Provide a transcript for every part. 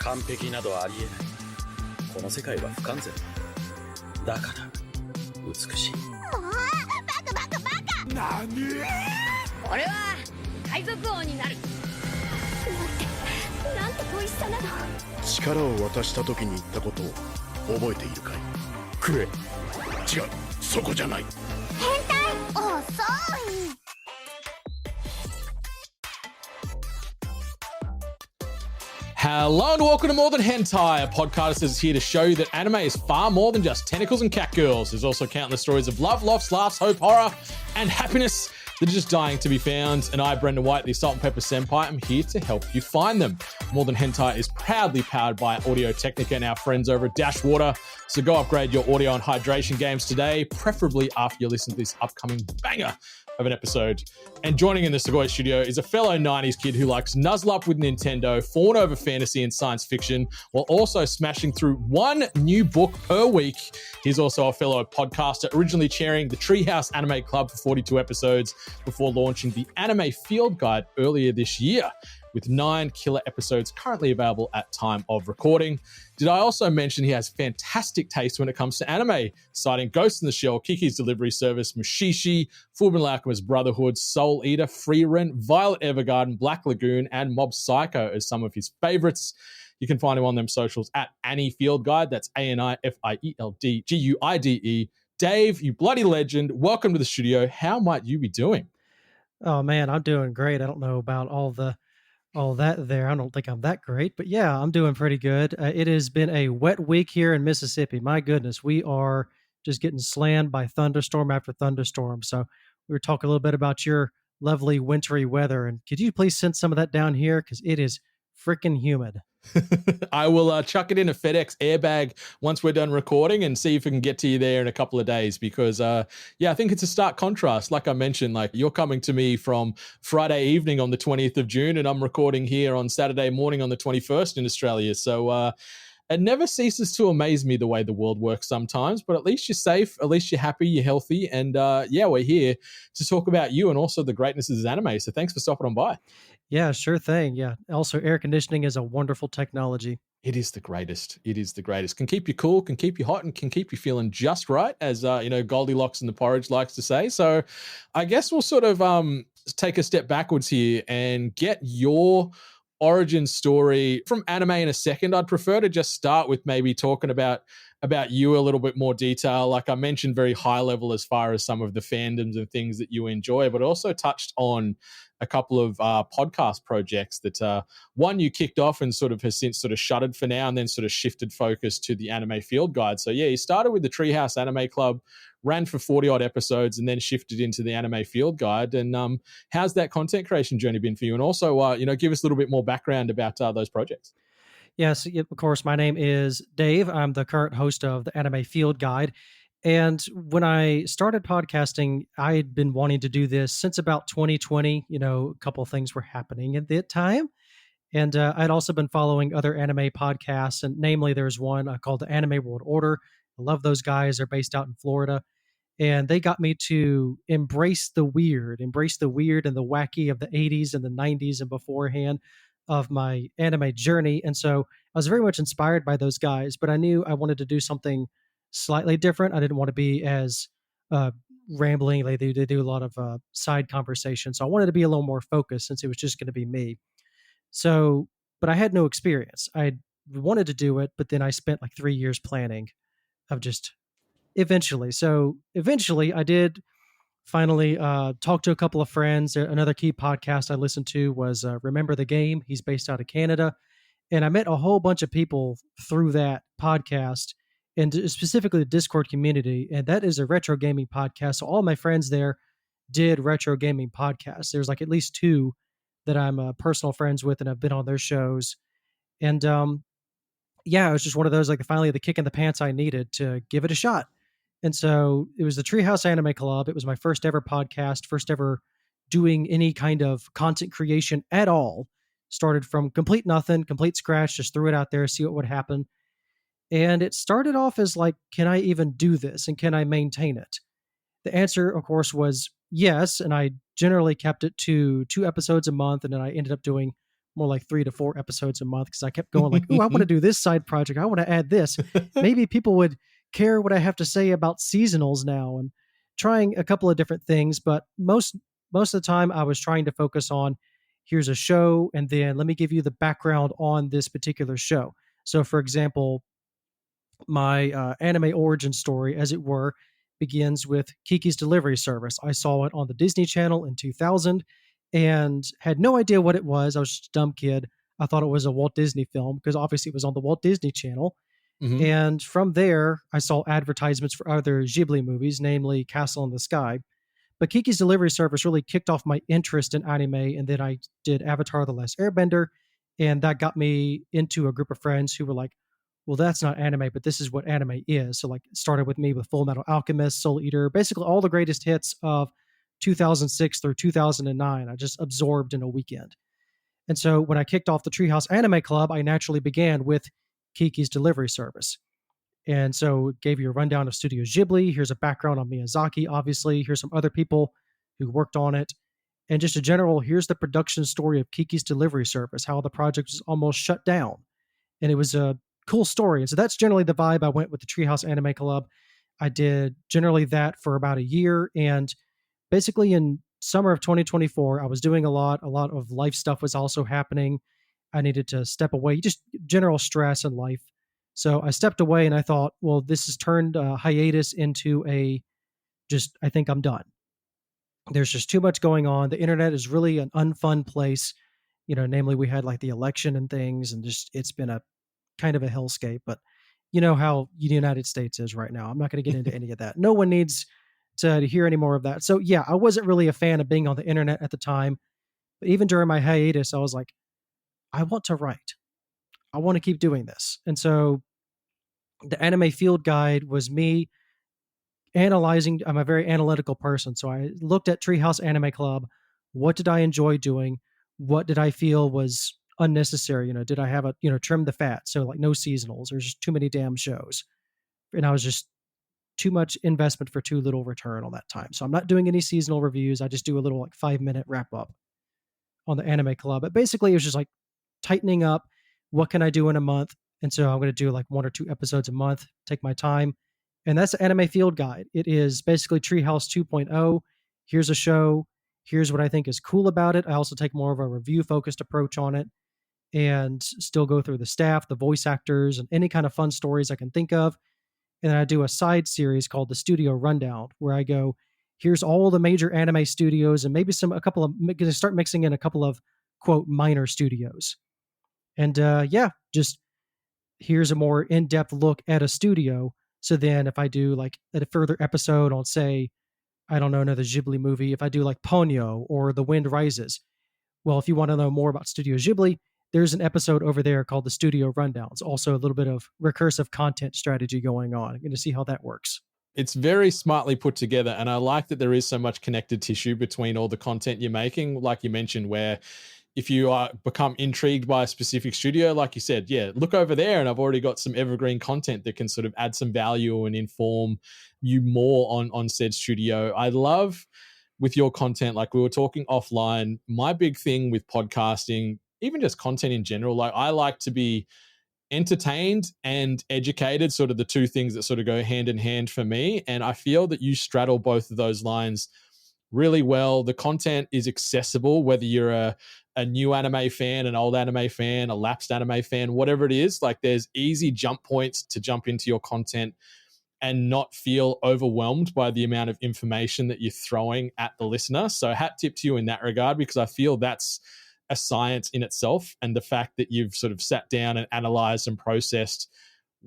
完璧などありえない。この世界は不完全。だから美しい。もうバカ。何？俺は海賊王になる。なんて美味しさなの。力を渡した時に言ったことを覚えているかい？食え。違う、そこじゃない。変態。遅い。Hello and welcome to More Than Hentai, a podcast that is here to show you that anime is far more than just tentacles and catgirls. There's also countless stories of love, loss, laughs, hope, horror, and happiness that are just dying to be found. And I, Brendan White, the Salt and Pepper Senpai, am here to help you find them. More Than Hentai is proudly powered by Audio Technica and our friends over at Dashwater. So go upgrade your audio and hydration games today, preferably after you listen to this upcoming banger of an episode. And joining in the Segoy studio is a fellow 90s kid who likes nuzzle up with Nintendo, fawn over fantasy and science fiction, while also smashing through one new book per week. He's also a fellow podcaster, originally chairing the Treehouse Anime Club for 42 episodes before launching the Anime Field Guide earlier this year, with 9 killer episodes currently available at time of recording. Did I also mention he has fantastic taste when it comes to anime, citing Ghost in the Shell, Kiki's Delivery Service, Mushishi, Fullmetal Alchemist Brotherhood, Soul Eater, Frieren, Violet Evergarden, Black Lagoon, and Mob Psycho as some of his favorites. You can find him on them socials at Annie Field Guide. That's ANIFIELDGUIDE. Dave, you bloody legend, welcome to the studio. How might you be doing? Oh man, I'm doing great. I don't know about all that there. I don't think I'm that great, but yeah, I'm doing pretty good. It has been a wet week here in Mississippi. My goodness, we are just getting slammed by thunderstorm after thunderstorm. So we were talking a little bit about your lovely wintry weather, and could you please send some of that down here because it is freaking humid. I will chuck it in a FedEx airbag once we're done recording and see if we can get to you there in a couple of days because, I think it's a stark contrast. Like I mentioned, like you're coming to me from Friday evening on the 20th of June and I'm recording here on Saturday morning on the 21st in Australia. So it never ceases to amaze me the way the world works sometimes, but at least you're safe, at least you're happy, you're healthy. And we're here to talk about you and also the greatnesses of anime. So thanks for stopping on by. Yeah, sure thing. Yeah. Also, air conditioning is a wonderful technology. It is the greatest. It is the greatest. Can keep you cool, can keep you hot, and can keep you feeling just right, as Goldilocks and the porridge likes to say. So I guess we'll sort of take a step backwards here and get your origin story from anime in a second. I'd prefer to just start with maybe talking about you a little bit more detail. Like I mentioned, very high level as far as some of the fandoms and things that you enjoy, but also touched on a couple of podcast projects that one you kicked off and sort of has since sort of shuttered for now and then sort of shifted focus to the Anime Field Guide. So yeah, you started with the Treehouse Anime Club, ran for 40 odd episodes and then shifted into the Anime Field Guide. And how's that content creation journey been for you? And also, give us a little bit more background about those projects. Yes, of course. My name is Dave. I'm the current host of the Anime Field Guide. And when I started podcasting, I had been wanting to do this since about 2020. A couple of things were happening at that time. And I'd also been following other anime podcasts. And namely, there's one called the Anime World Order. I love those guys. They're based out in Florida. And they got me to embrace the weird and the wacky of the 80s and the 90s and beforehand of my anime journey. And so I was very much inspired by those guys, but I knew I wanted to do something slightly different. I didn't want to be as rambling. They do a lot of side conversation. So I wanted to be a little more focused since it was just going to be me. So, but I had no experience. I wanted to do it, but then I spent like 3 years planning of just eventually. So eventually I did finally talk to a couple of friends. Another key podcast I listened to was Remember the Game. He's based out of Canada. And I met a whole bunch of people through that podcast and specifically the Discord community. And that is a retro gaming podcast. So all my friends there did retro gaming podcasts. There's like at least 2 that I'm personal friends with and I've been on their shows. And it was just one of those, like finally the kick in the pants I needed to give it a shot. And so it was the Treehouse Anime Club. It was my first ever podcast, first ever doing any kind of content creation at all. Started from complete nothing, complete scratch, just threw it out there, see what would happen. And it started off as like, can I even do this? And can I maintain it? The answer, of course, was yes. And I generally kept it to 2 episodes a month. And then I ended up doing more like 3 to 4 episodes a month, because I kept going like, "Ooh, I want to do this side project. I want to add this. Maybe people would care what I have to say about seasonals now," and trying a couple of different things. But most of the time, I was trying to focus on, here's a show, and then let me give you the background on this particular show. So, for example, my anime origin story, as it were, begins with Kiki's Delivery Service. I saw it on the Disney Channel in 2000 and had no idea what it was. I was just a dumb kid. I thought it was a Walt Disney film because obviously it was on the Walt Disney Channel. Mhm. And from there, I saw advertisements for other Ghibli movies, namely Castle in the Sky. But Kiki's Delivery Service really kicked off my interest in anime. And then I did Avatar The Last Airbender. And that got me into a group of friends who were like, well, that's not anime, but this is what anime is. So, like, it started with me with Full Metal Alchemist, Soul Eater, basically all the greatest hits of 2006 through 2009. I just absorbed in a weekend. And so when I kicked off the Treehouse Anime Club, I naturally began with Kiki's Delivery Service. And so it gave you a rundown of Studio Ghibli. Here's a background on Miyazaki, obviously. Here's some other people who worked on it. And just a general, here's the production story of Kiki's Delivery Service, how the project was almost shut down. And it was a cool story. And so that's generally the vibe I went with the Treehouse Anime Club. I did generally that for about a year. And basically in summer of 2024, I was doing a lot of life stuff was also happening. I needed to step away, just general stress in life. So I stepped away and I thought, well, this has turned a hiatus into I think I'm done. There's just too much going on. The internet is really an unfun place. Namely we had like the election and things, and just, it's been a kind of a hellscape, but you know how the United States is right now. I'm not going to get into any of that. No one needs to hear any more of that. So yeah, I wasn't really a fan of being on the internet at the time, but even during my hiatus, I was like, I want to write. I want to keep doing this. And so the anime field guide was me analyzing. I'm a very analytical person. So I looked at Treehouse Anime Club. What did I enjoy doing? What did I feel was unnecessary? Did I have trim the fat? So like no seasonals. There's just too many damn shows. And I was just too much investment for too little return on that time. So I'm not doing any seasonal reviews. I just do a little like 5-minute wrap up on the Anime Club. But basically it was just like tightening up. What can I do in a month? And so I'm going to do like 1 or 2 episodes a month, take my time. And that's the anime field guide. It is basically Treehouse 2.0. Here's a show. Here's what I think is cool about it. I also take more of a review focused approach on it and still go through the staff, the voice actors, and any kind of fun stories I can think of. And then I do a side series called the Studio Rundown, where I go, here's all the major anime studios, and maybe going to start mixing in a couple of quote minor studios. And just here's a more in-depth look at a studio. So then if I do like a further episode on, say, I don't know, another Ghibli movie, if I do like Ponyo or The Wind Rises, well, if you want to know more about Studio Ghibli, there's an episode over there called the Studio Rundowns. Also a little bit of recursive content strategy going on. I'm going to see how that works. It's very smartly put together, and I like that there is so much connected tissue between all the content you're making, like you mentioned, where if you become intrigued by a specific studio, like you said, yeah, look over there, and I've already got some evergreen content that can sort of add some value and inform you more on said studio. I love with your content, like we were talking offline, my big thing with podcasting, even just content in general, like I like to be entertained and educated, sort of the two things that sort of go hand in hand for me. And I feel that you straddle both of those lines really well. The content is accessible, whether you're a new anime fan, an old anime fan, a lapsed anime fan, whatever it is. Like there's easy jump points to jump into your content and not feel overwhelmed by the amount of information that you're throwing at the listener. So hat tip to you in that regard, because I feel that's a science in itself. And the fact that you've sort of sat down and analyzed and processed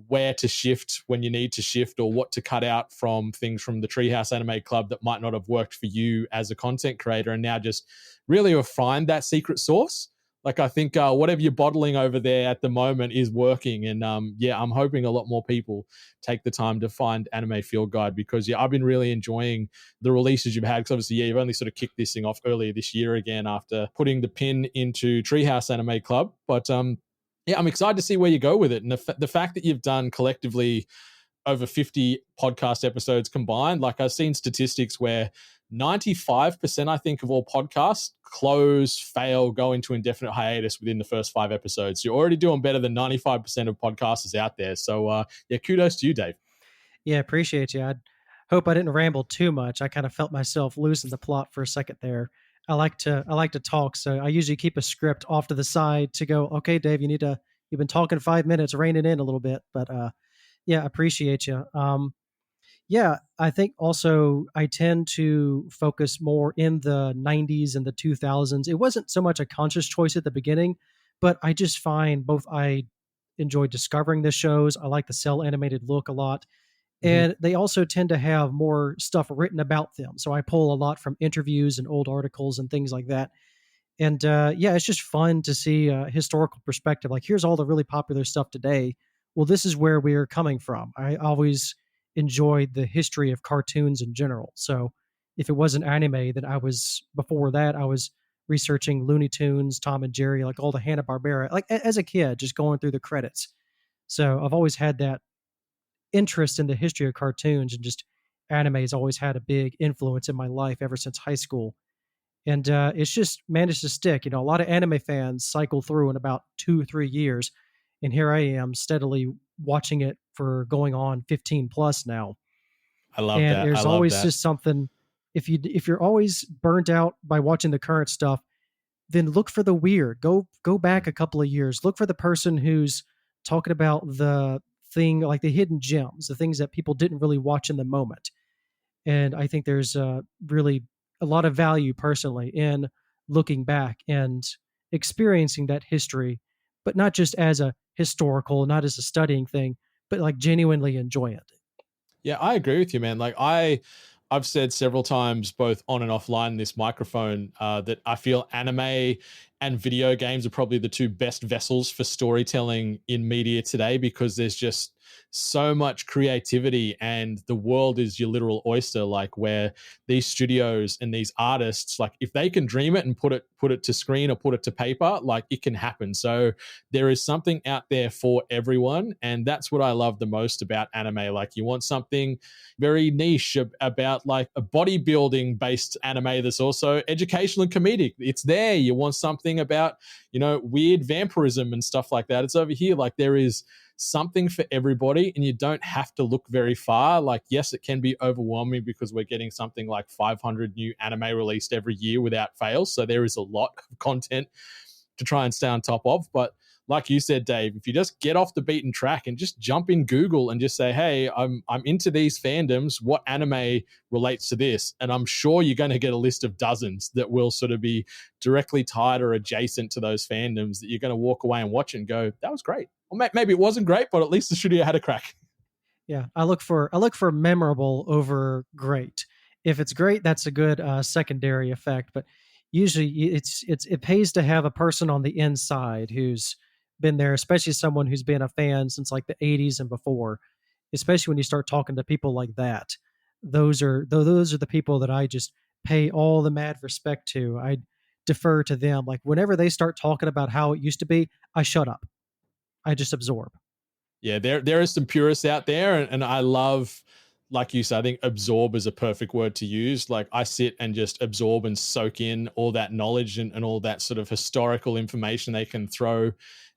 where to shift when you need to shift, or what to cut out from things from the Treehouse Anime Club that might not have worked for you as a content creator, and now just really refined that secret sauce. Like I think whatever you're bottling over there at the moment is working. And I'm hoping a lot more people take the time to find Anime Field Guide, because I've been really enjoying the releases you've had. Because obviously, you've only sort of kicked this thing off earlier this year again after putting the pin into Treehouse Anime Club. But I'm excited to see where you go with it. And the fact that you've done collectively over 50 podcast episodes combined, like I've seen statistics where 95%, I think, of all podcasts close, fail, go into indefinite hiatus within the first 5 episodes. You're already doing better than 95% of podcasters out there. So, yeah, kudos to you, Dave. Yeah, appreciate you. I hope I didn't ramble too much. I kind of felt myself losing the plot for a second there. I like to talk, so I usually keep a script off to the side to go, okay, Dave, you've been talking 5 minutes, rein it in a little bit. But yeah, appreciate you. Yeah, I think also I tend to focus more in the 90s and the 2000s. It wasn't so much a conscious choice at the beginning, but I just find both I enjoy discovering the shows. I like the cell animated look a lot. And they also tend to have more stuff written about them. So I pull a lot from interviews and old articles and things like that. And yeah, it's just fun to see a historical perspective. Like, here's all the really popular stuff today. Well, this is where we're coming from. I always enjoyed the history of cartoons in general. So if it wasn't anime, then before that, I was researching Looney Tunes, Tom and Jerry, like all the Hanna-Barbera, like as a kid, just going through the credits. So I've always had that interest in the history of cartoons, and just anime has always had a big influence in my life ever since high school. And it's just managed to stick. A lot of anime fans cycle through in about 2 or 3 years. And here I am steadily watching it for going on 15 plus now. I love and that. There's I love always that. just something. If you're always burnt out by watching the current stuff, then look for the weird. Go back a couple of years. Look for the person who's talking about the thing, like the hidden gems, the things that people didn't really watch in the moment. And I think there's really a lot of value personally in looking back and experiencing that history, but not just as a historical, not as a studying thing, but like genuinely enjoy it. Yeah, I agree with you, man. Like I've said several times, both on and offline in this microphone, that I feel anime and video games are probably the two best vessels for storytelling in media today, because there's just so much creativity and the world is your literal oyster. Like, where these studios and these artists, like, if they can dream it and put it to screen or put it to paper, like, it can happen. So there is something out there for everyone, and that's what I love the most about anime. Like, you want something very niche about like a bodybuilding based anime that's also educational and comedic, it's there. You want something about, weird vampirism and stuff like that, it's over here. Like, there is something for everybody, and you don't have to look very far. Like, yes, it can be overwhelming because we're getting something like 500 new anime released every year without fail. So there is a lot of content to try and stay on top of. But like you said, Dave, if you just get off the beaten track and just jump in Google and just say, hey, I'm into these fandoms, what anime relates to this? And I'm sure you're going to get a list of dozens that will sort of be directly tied or adjacent to those fandoms that you're going to walk away and watch and go, that was great. Or maybe it wasn't great, but at least the studio had a crack. Yeah, I look for memorable over great. If it's great, that's a good secondary effect. But usually, it pays to have a person on the inside who's been there, especially someone who's been a fan since like the 80s and before. Especially when you start talking to people like that, those are the people that I just pay all the mad respect to. I defer to them. Like, whenever they start talking about how it used to be, I shut up. I just absorb. Yeah, there are some purists out there, and I love, like you said, I think absorb is a perfect word to use. Like, I sit and just absorb and soak in all that knowledge and all that sort of historical information they can throw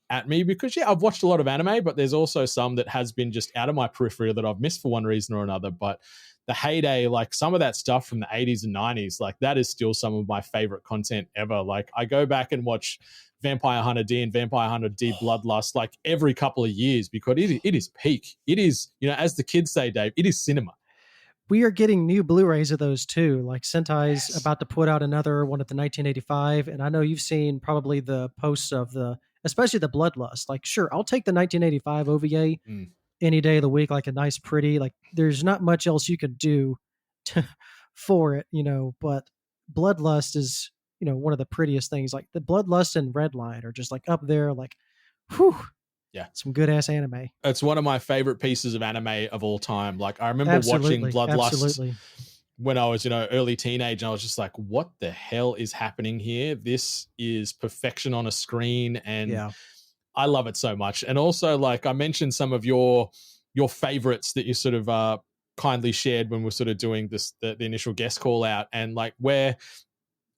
at me, because yeah, I've watched a lot of anime, but there's also some that has been just out of my periphery that I've missed for one reason or another. But the heyday, like some of that stuff from the 80s and 90s, like that is still some of my favorite content ever. Like, I go back and watch Vampire Hunter D and Vampire Hunter D Bloodlust like every couple of years, because it is peak. It is, as the kids say, Dave, it is cinema. We are getting new Blu-rays of those too. Like, Sentai's about to put out another one at the 1985, and I know you've seen probably the posts of especially the Bloodlust. Like, sure, I'll take the 1985 OVA any day of the week, like a nice pretty, like, there's not much else you could do for it, but Bloodlust is, one of the prettiest things. Like, the Bloodlust and Redline are just like up there, like, whew. Yeah. Some good ass anime. It's one of my favorite pieces of anime of all time. Like, I remember watching Bloodlust when I was, early teenage, and I was just like, what the hell is happening here? This is perfection on a screen. And yeah, I love it so much. And also, like, I mentioned some of your favorites that you sort of kindly shared when we're sort of doing this, the initial guest call out, and like we're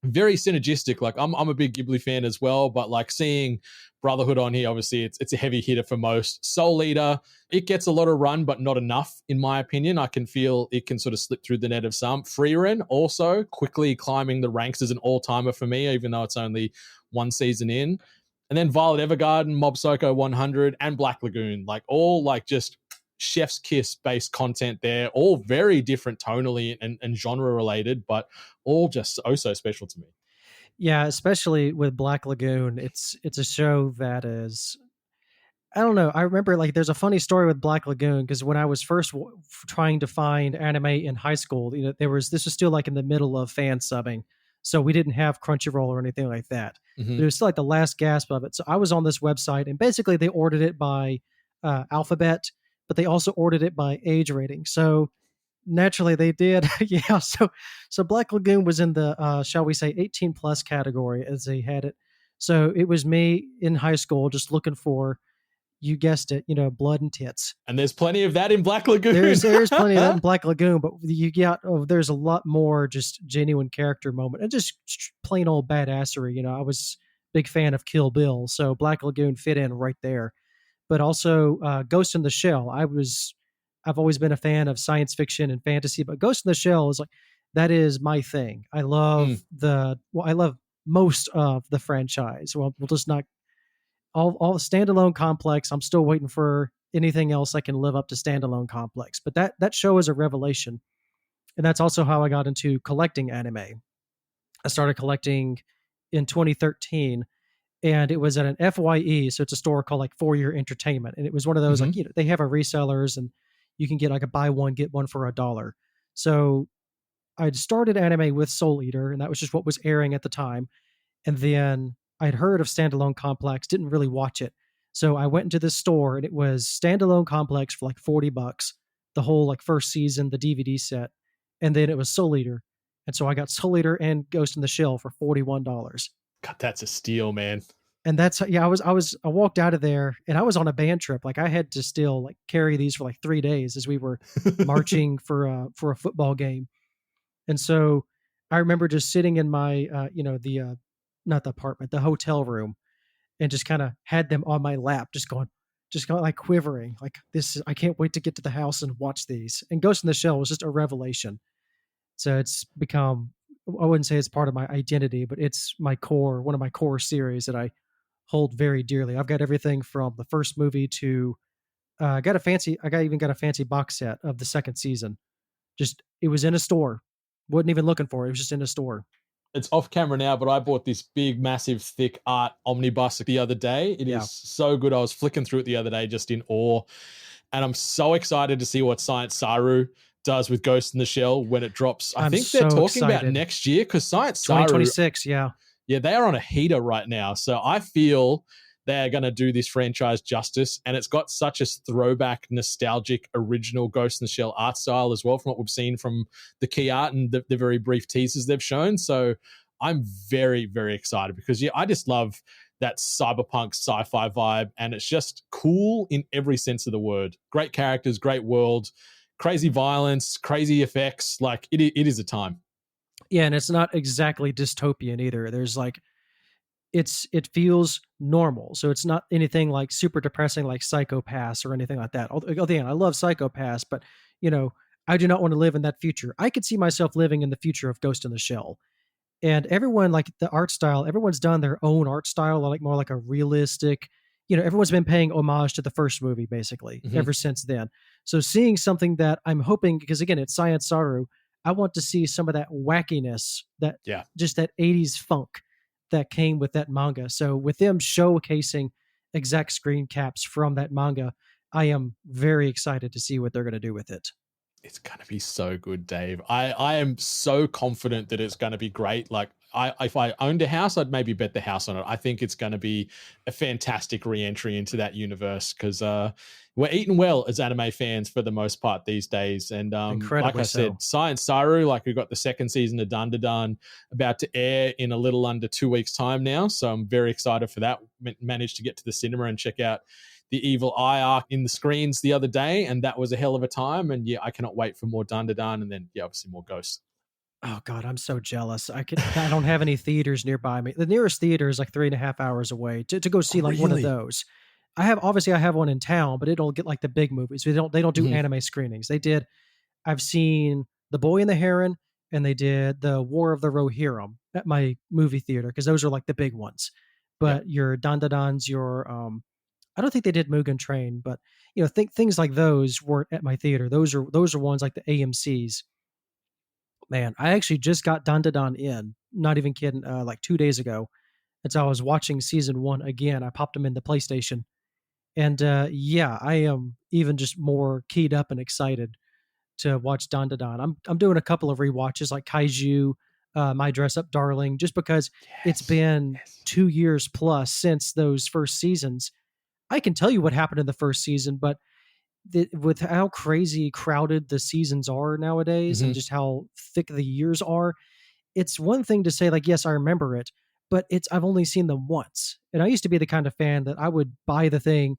very synergistic. Like I'm a big Ghibli fan as well, but like seeing Brotherhood on here, obviously it's a heavy hitter for most. Soul Eater, it gets a lot of run, but not enough, in my opinion. I can feel it can sort of slip through the net of some. Frieren also quickly climbing the ranks as an all-timer for me, even though it's only one season in. And then Violet Evergarden, Mob Psycho 100, and Black Lagoon, like all like just chef's kiss based content there, all very different tonally and genre related, but all just so special to me. Yeah, especially with Black Lagoon, it's a show that is, I don't know. I remember like there's a funny story with Black Lagoon because when I was first trying to find anime in high school, you know, this was still like in the middle of fan subbing, so we didn't have Crunchyroll or anything like that. Mm-hmm. But it was still like the last gasp of it. So I was on this website, and basically they ordered it by alphabet, but they also ordered it by age rating. So naturally they did. Yeah. So Black Lagoon was in the shall we say 18 plus category as they had it. So it was me in high school just looking for, you guessed it, you know, blood and tits. And there's plenty of that in Black Lagoon. There's plenty of that in Black Lagoon, but you get there's a lot more just genuine character moment and just plain old badassery. You know, I was a big fan of Kill Bill, so Black Lagoon fit in right there. But also Ghost in the Shell. I've always been a fan of science fiction and fantasy, but Ghost in the Shell is like, that is my thing. I love I love most of the franchise. Well, we'll just not all standalone complex. I'm still waiting for anything else that can live up to standalone complex. But that show is a revelation. And that's also how I got into collecting anime. I started collecting in 2013. And it was at an FYE, so it's a store called like 4-Year Entertainment, and it was one of those like, you know, they have a resellers, and you can get like a buy one get one for $1. So I'd started anime with Soul Eater, and that was just what was airing at the time. And then I'd heard of Standalone Complex, didn't really watch it, so I went into this store, and it was Standalone Complex for like $40, the whole like first season, the DVD set, and then it was Soul Eater, and so I got Soul Eater and Ghost in the Shell for $41. God, that's a steal, man. And that's, yeah, I walked out of there, and I was on a band trip. Like I had to still like carry these for like 3 days as we were marching for a football game. And so I remember just sitting in my, not the apartment, the hotel room, and just kind of had them on my lap, just going like quivering, like I can't wait to get to the house and watch these. And Ghost in the Shell was just a revelation. So it's become, I wouldn't say it's part of my identity, but it's one of my core series that I hold very dearly. I've got everything from the first movie to I even got a fancy box set of the second season. Just, it was in a store. Wasn't even looking for it. It was just in a store. It's off camera now, but I bought this big, massive, thick art omnibus the other day. It is so good. I was flicking through it the other day just in awe. And I'm so excited to see what Science Saru does with Ghost in the Shell when it drops. I think they're talking about next year, because Science Saru 2026, yeah, they are on a heater right now. So I feel they're going to do this franchise justice, and it's got such a throwback, nostalgic, original Ghost in the Shell art style as well, from what we've seen from the key art and the very brief teasers they've shown. So I'm very, very excited, because I just love that cyberpunk sci-fi vibe, and it's just cool in every sense of the word. Great characters, great world, crazy violence, crazy effects. Like it is a time. Yeah, and it's not exactly dystopian either. There's like, it feels normal. So it's not anything like super depressing like Psycho-Pass or anything like that. Again, I love Psycho-Pass, but I do not want to live in that future. I could see myself living in the future of Ghost in the Shell. And everyone, like the art style, everyone's done their own art style, like more like a realistic, everyone's been paying homage to the first movie basically ever since then. So seeing something that I'm hoping, because again, it's Science Saru, I want to see some of that wackiness, just that 80s funk that came with that manga. So with them showcasing exact screen caps from that manga, I am very excited to see what they're going to do with it. It's going to be so good, Dave. I am so confident that it's going to be great. Like if I owned a house, I'd maybe bet the house on it. I think it's going to be a fantastic re-entry into that universe, because we're eating well as anime fans for the most part these days. And like I said, Science Saru, like we've got the second season of Dandadan about to air in a little under 2 weeks' time now. So I'm very excited for that. Managed to get to the cinema and check out the Evil Eye arc in the screens the other day, and that was a hell of a time. And yeah, I cannot wait for more Dun Dun, and then yeah, obviously more Ghosts. Oh God, I'm so jealous. I don't have any theaters nearby me. The nearest theater is like 3.5 hours away to go see like one of really? those. I have one in town, but it'll get like the big movies. They don't do Mhm. anime screenings. I've seen The Boy and the Heron, and they did the War of the Rohirrim at my movie theater because those are like the big ones. But your Dandadans, I don't think they did Mugen Train, but things like those weren't at my theater. Those are ones like the AMC's. Man, I actually just got Dandadan in. Not even kidding. Like 2 days ago, and so I was watching season 1 again. I popped them in the PlayStation, and yeah, I am even just more keyed up and excited to watch Dandadan. I'm doing a couple of rewatches like Kaiju, My Dress Up Darling, just because it's been 2 years plus since those first seasons. I can tell you what happened in the first season, but with how crazy crowded the seasons are nowadays and just how thick the years are, it's one thing to say like, yes, I remember it, but I've only seen them once. And I used to be the kind of fan that I would buy the thing,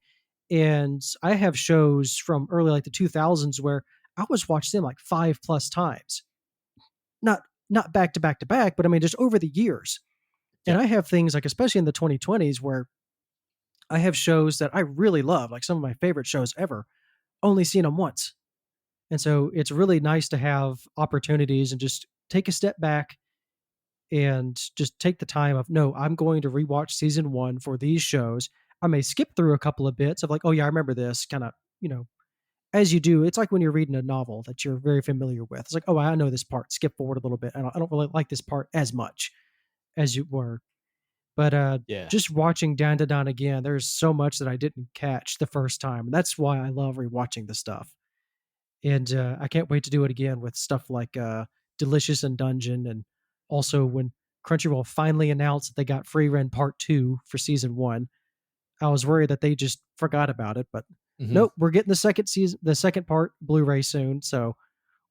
and I have shows from early like the 2000s where I was watching them like 5+ times. Not back to back to back, but I mean just over the years. And I have things like, especially in the 2020s, where I have shows that I really love, like some of my favorite shows ever, only seen them once. And so it's really nice to have opportunities and just take a step back and just take the time of, no, I'm going to rewatch season 1 for these shows. I may skip through a couple of bits of like, oh yeah, I remember this kind of, as you do. It's like when you're reading a novel that you're very familiar with. It's like, oh, I know this part, skip forward a little bit. I don't really like this part as much as you were. But just watching Dan to Dan again, there's so much that I didn't catch the first time. And that's why I love rewatching the stuff. And I can't wait to do it again with stuff like Delicious and Dungeon. And also when Crunchyroll finally announced that they got Free Run Part 2 for season 1, I was worried that they just forgot about it. But nope, we're getting the second part Blu-ray soon. So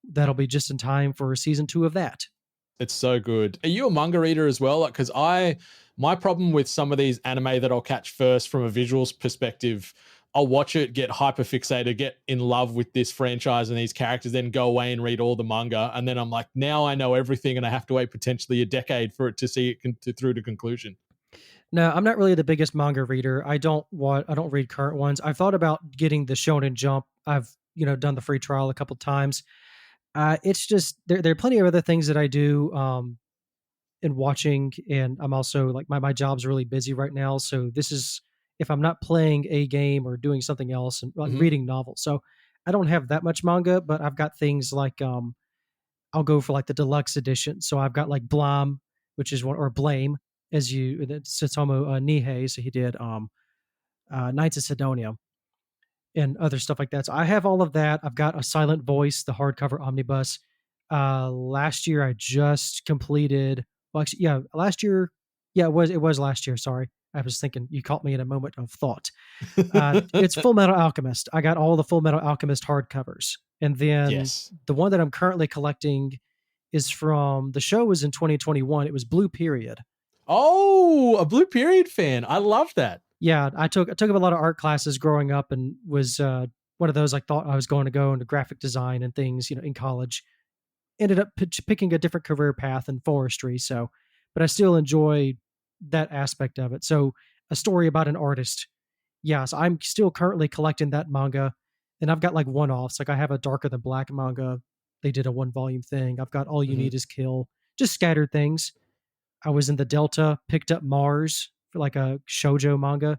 that'll be just in time for season 2 of that. It's so good. Are you a manga reader as well? Like, because my problem with some of these anime that I'll catch first from a visuals perspective, I'll watch it, get hyper fixated, get in love with this franchise and these characters, then go away and read all the manga. And then I'm like, now I know everything and I have to wait potentially a decade for it to see it through to conclusion. No, I'm not really the biggest manga reader. I don't read current ones. I've thought about getting the Shonen Jump. I've, done the free trial a couple times. It's just there are plenty of other things that I do in watching, and I'm also like my job's really busy right now. So this is if I'm not playing a game or doing something else and like reading novels. So I don't have that much manga, but I've got things like I'll go for like the deluxe edition. So I've got like Blam, which is one, or Blame, as Tsutomu Nihei. So he did Knights of Sidonia and other stuff like that. So I have all of that. I've got A Silent Voice, the hardcover omnibus. Last year I just completed. Well, actually, yeah, last year. Yeah, it was last year. Sorry, I was thinking. You caught me in a moment of thought. It's Full Metal Alchemist. I got all the Full Metal Alchemist hardcovers, and then the one that I'm currently collecting is from the show was in 2021. It was Blue Period. Oh, a Blue Period fan. I love that. Yeah, I took up a lot of art classes growing up and was one of those, like, thought I was going to go into graphic design and things, in college. Ended up picking a different career path in forestry. So, but I still enjoy that aspect of it. So a story about an artist. Yes, I'm still currently collecting that manga, and I've got like one-offs. Like I have a Darker Than Black manga. They did a 1-volume thing. I've got All You Need Is Kill, just scattered things. I was in the Delta, picked up Mars for like a shoujo manga.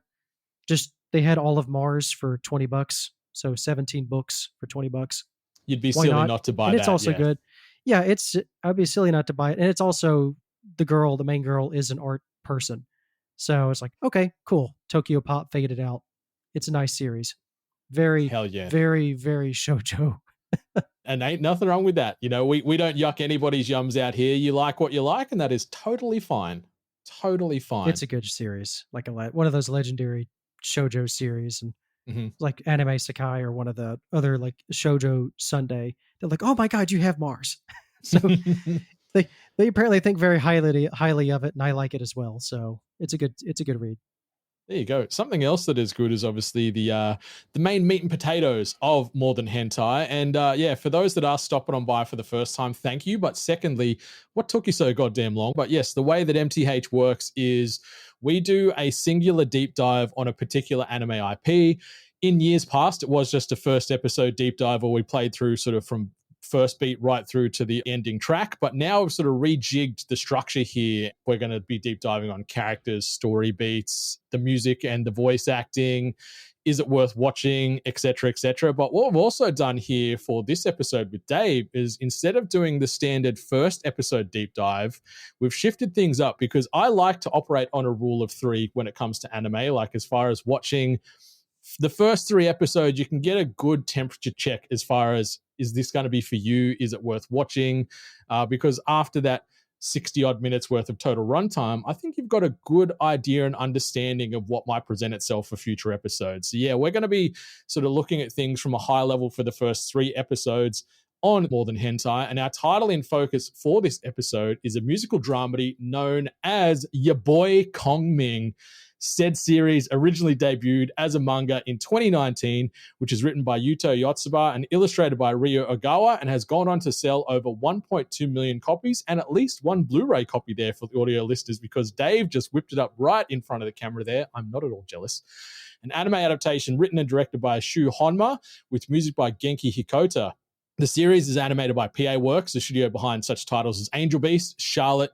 Just they had all of Mars for $20, so 17 books for $20. You'd be silly not to buy and that. It's also good. Yeah, I'd be silly not to buy it. And it's also the main girl is an art person. So it's like, okay, cool. Tokyo Pop faded out. It's a nice series. Very, hell yeah. Very, very shoujo. And ain't nothing wrong with that. We don't yuck anybody's yums out here. You like what you like, and that is totally fine. Totally fine. It's a good series, like one of those legendary shoujo series, and like Anime Sakai or one of the other like shoujo Sunday. They're like, oh my god, you have Mars. So they apparently think very highly of it, and I like it as well. So it's a good read. There you go. Something else that is good is obviously the main meat and potatoes of More Than Hentai. And yeah, for those that are stopping on by for the first time, thank you. But secondly, what took you so goddamn long? But yes, the way that MTH works is we do a singular deep dive on a particular anime IP. In years past, it was just a first episode deep dive, or we played through sort of from first beat right through to the ending track. But now we've sort of rejigged the structure here. We're going to be deep diving on characters, story beats, the music and the voice acting. Is it worth watching, etc., etc. But what we've also done here for this episode with Dave is instead of doing the standard first episode deep dive, we've shifted things up because I like to operate on a rule of 3 when it comes to anime. Like as far as watching the first 3 episodes, you can get a good temperature check as far as, is this going to be for you? Is it worth watching? Because after that 60 odd minutes worth of total runtime, I think you've got a good idea and understanding of what might present itself for future episodes. So yeah, we're going to be sort of looking at things from a high level for the first 3 episodes on More Than Hentai. And our title in focus for this episode is a musical dramedy known as Ya Boy Kongming. Said series originally debuted as a manga in 2019, which is written by Yuto Yotsuba and illustrated by Ryo Ogawa, and has gone on to sell over 1.2 million copies and at least 1 Blu-ray copy there for the audio listeners, because Dave just whipped it up right in front of the camera there. I'm not at all jealous. An anime adaptation written and directed by Shu Honma with music by Genki Hikota. The series is animated by PA Works, the studio behind such titles as Angel Beast, Charlotte,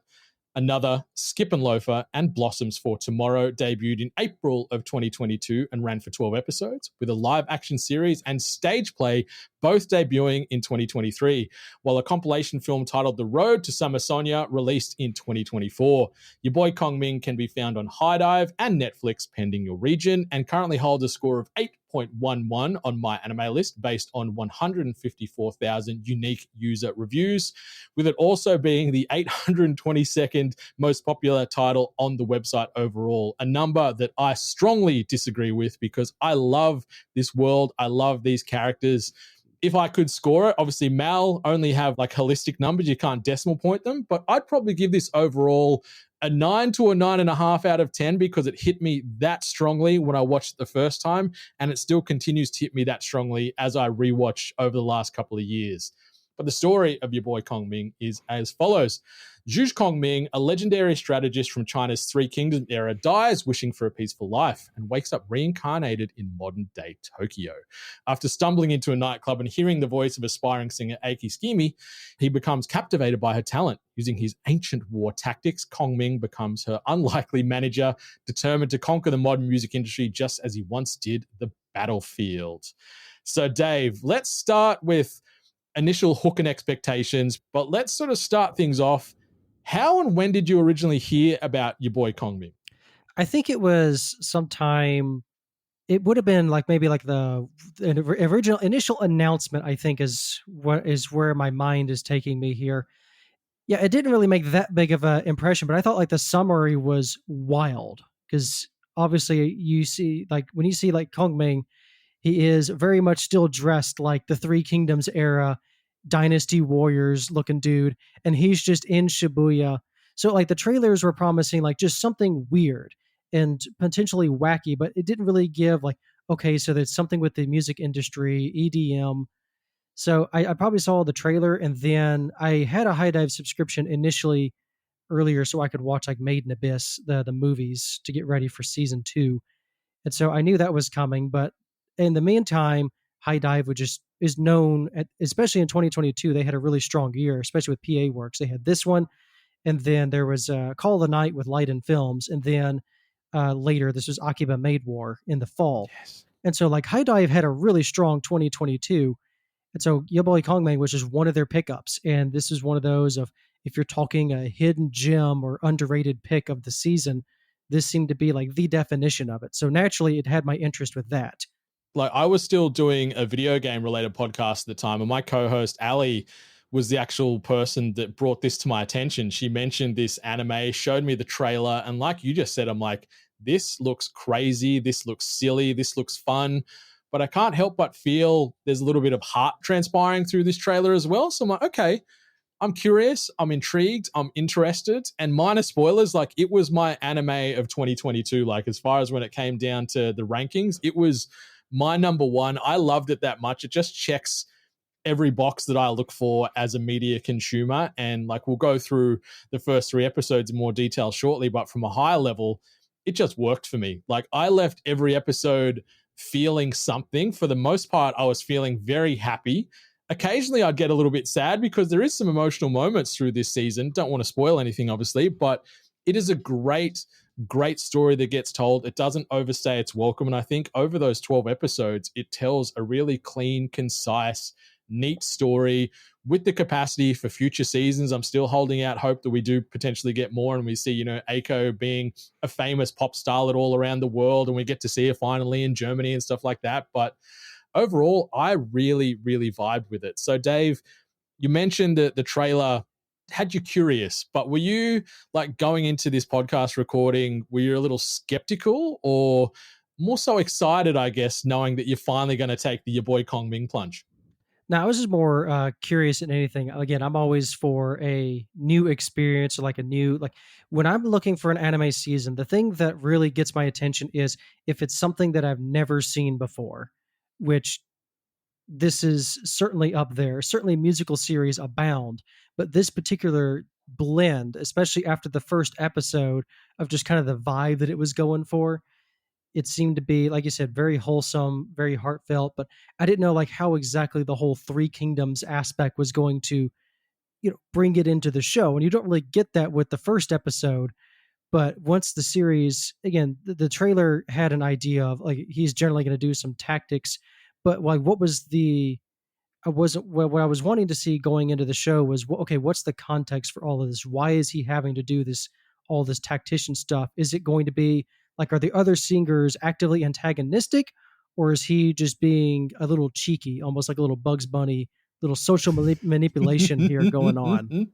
Another, Skip and Loafer, and Blossoms for Tomorrow. Debuted in April of 2022 and ran for 12 episodes, with a live action series and stage play both debuting in 2023, while a compilation film titled The Road to Summer Sonia released in 2024. Your Boy Kongming can be found on HiDive and Netflix pending your region, and currently holds a score of 8.11 on my anime list based on 154,000 unique user reviews, with it also being the 822nd most popular title on the website overall, a number that I strongly disagree with because I love this world. I love these characters. If I could score it, obviously Mal only have like holistic numbers. You can't decimal point them, but I'd probably give this overall a 9 to a 9.5 out of 10 because it hit me that strongly when I watched it the first time, and it still continues to hit me that strongly as I rewatch over the last couple of years. But the story of Your Boy Kongming is as follows. Zhu Kongming, a legendary strategist from China's Three Kingdoms era, dies wishing for a peaceful life and wakes up reincarnated in modern-day Tokyo. After stumbling into a nightclub and hearing the voice of aspiring singer Aiki Skimi, he becomes captivated by her talent. Using his ancient war tactics, Kongming becomes her unlikely manager, determined to conquer the modern music industry just as he once did the battlefield. So, Dave, let's start with initial hook and expectations, but let's sort of start things off. How and when did you originally hear about Your Boy Kongming? I think it was sometime, it would have been like maybe like the original initial announcement, I think is where my mind is taking me here. Yeah, it didn't really make that big of an impression, but I thought like the summary was wild because obviously you see like when you see like Kongming, he is very much still dressed like the Three Kingdoms era dynasty warriors looking dude, and he's just in Shibuya. So like the trailers were promising like just something weird and potentially wacky, but it didn't really give like, okay, so there's something with the music industry, EDM. So I probably saw the trailer, and then I had a High Dive subscription initially earlier so I could watch like Made in Abyss, the movies, to get ready for season 2. And so I knew that was coming, but in the meantime, High Dive is known, especially in 2022, they had a really strong year, especially with PA Works. They had this one, and then there was Call of the Night with Light and Films, and then later this was Akiba Maid War in the fall. Yes. And so like High Dive had a really strong 2022, and so Your Boy Kongming was just one of their pickups, and this is one of those of, if you're talking a hidden gem or underrated pick of the season, this seemed to be like the definition of it. So naturally, it had my interest with that. Like I was still doing a video game related podcast at the time, and my co-host Ali was the actual person that brought this to my attention. She mentioned this anime, showed me the trailer, and like you just said, I'm like, this looks crazy, this looks silly, this looks fun, but I can't help but feel there's a little bit of heart transpiring through this trailer as well. So I'm like, okay, I'm curious, I'm intrigued, I'm interested, and minor spoilers, like it was my anime of 2022. Like as far as when it came down to the rankings, it was my number one. I loved it that much. It just checks every box that I look for as a media consumer. And like we'll go through the first 3 episodes in more detail shortly, but from a higher level, it just worked for me. Like I left every episode feeling something. For the most part, I was feeling very happy. Occasionally I'd get a little bit sad because there is some emotional moments through this season. Don't want to spoil anything, obviously, but it is a great story that gets told. It doesn't overstay its welcome. And I think over those 12 episodes, it tells a really clean, concise, neat story with the capacity for future seasons. I'm still holding out hope that we do potentially get more and we see, Aiko being a famous pop starlet all around the world and we get to see her finally in Germany and stuff like that. But overall, I really, really vibed with it. So Dave, you mentioned that the trailer had you curious, but were you like going into this podcast recording, were you a little skeptical or more so excited, I guess, knowing that you're finally going to take the Your Boy Kongming plunge? Now, I was just more curious than anything. Again, I'm always for a new experience or like when I'm looking for an anime season, the thing that really gets my attention is if it's something that I've never seen before, which this is certainly up there. Certainly musical series abound, but this particular blend, especially after the first episode of just kind of the vibe that it was going for, it seemed to be, like you said, very wholesome, very heartfelt, but I didn't know like how exactly the whole Three Kingdoms aspect was going to, bring it into the show. And you don't really get that with the first episode. But once the series, again, the trailer had an idea of like, he's generally going to do some tactics, but like, what was what I was wanting to see going into the show was, okay, what's the context for all of this? Why is he having to do all this tactician stuff? Is it going to be like, are the other singers actively antagonistic, or is he just being a little cheeky, almost like a little Bugs Bunny, little social manipulation here going on?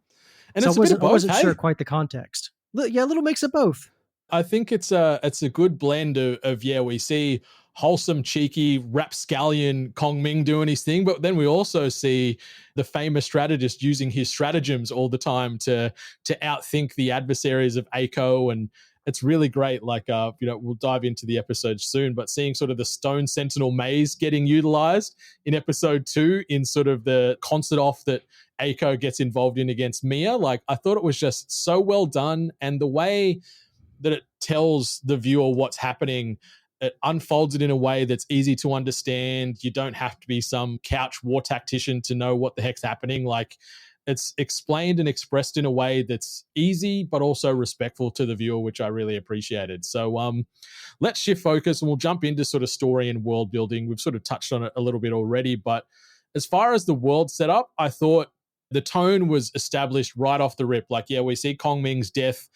And so I wasn't sure quite the context. Yeah, a little mix of both. I think it's a good blend of we see wholesome, cheeky, rapscallion Kongming doing his thing, but then we also see the famous strategist using his stratagems all the time to outthink the adversaries of Aiko, and it's really great. Like, we'll dive into the episode soon, but seeing sort of the Stone Sentinel maze getting utilized in episode 2 in sort of the concert off that Aiko gets involved in against Mia, like I thought it was just so well done, and the way that it tells the viewer what's happening, it unfolds it in a way that's easy to understand. You don't have to be some couch war tactician to know what the heck's happening. Like, it's explained and expressed in a way that's easy, but also respectful to the viewer, which I really appreciated. So let's shift focus and we'll jump into sort of story and world building. We've sort of touched on it a little bit already, but as far as the world setup, I thought the tone was established right off the rip. Like, we see Kongming's death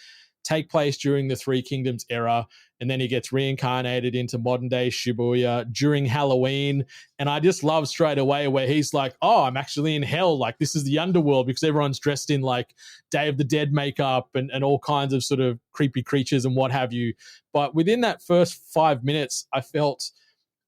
take place during the Three Kingdoms era, and then he gets reincarnated into modern day Shibuya during Halloween. And I just love straight away where he's like, oh, I'm actually in hell. Like, this is the underworld, because everyone's dressed in like Day of the Dead makeup and all kinds of sort of creepy creatures and what have you. But within that first 5 minutes, I felt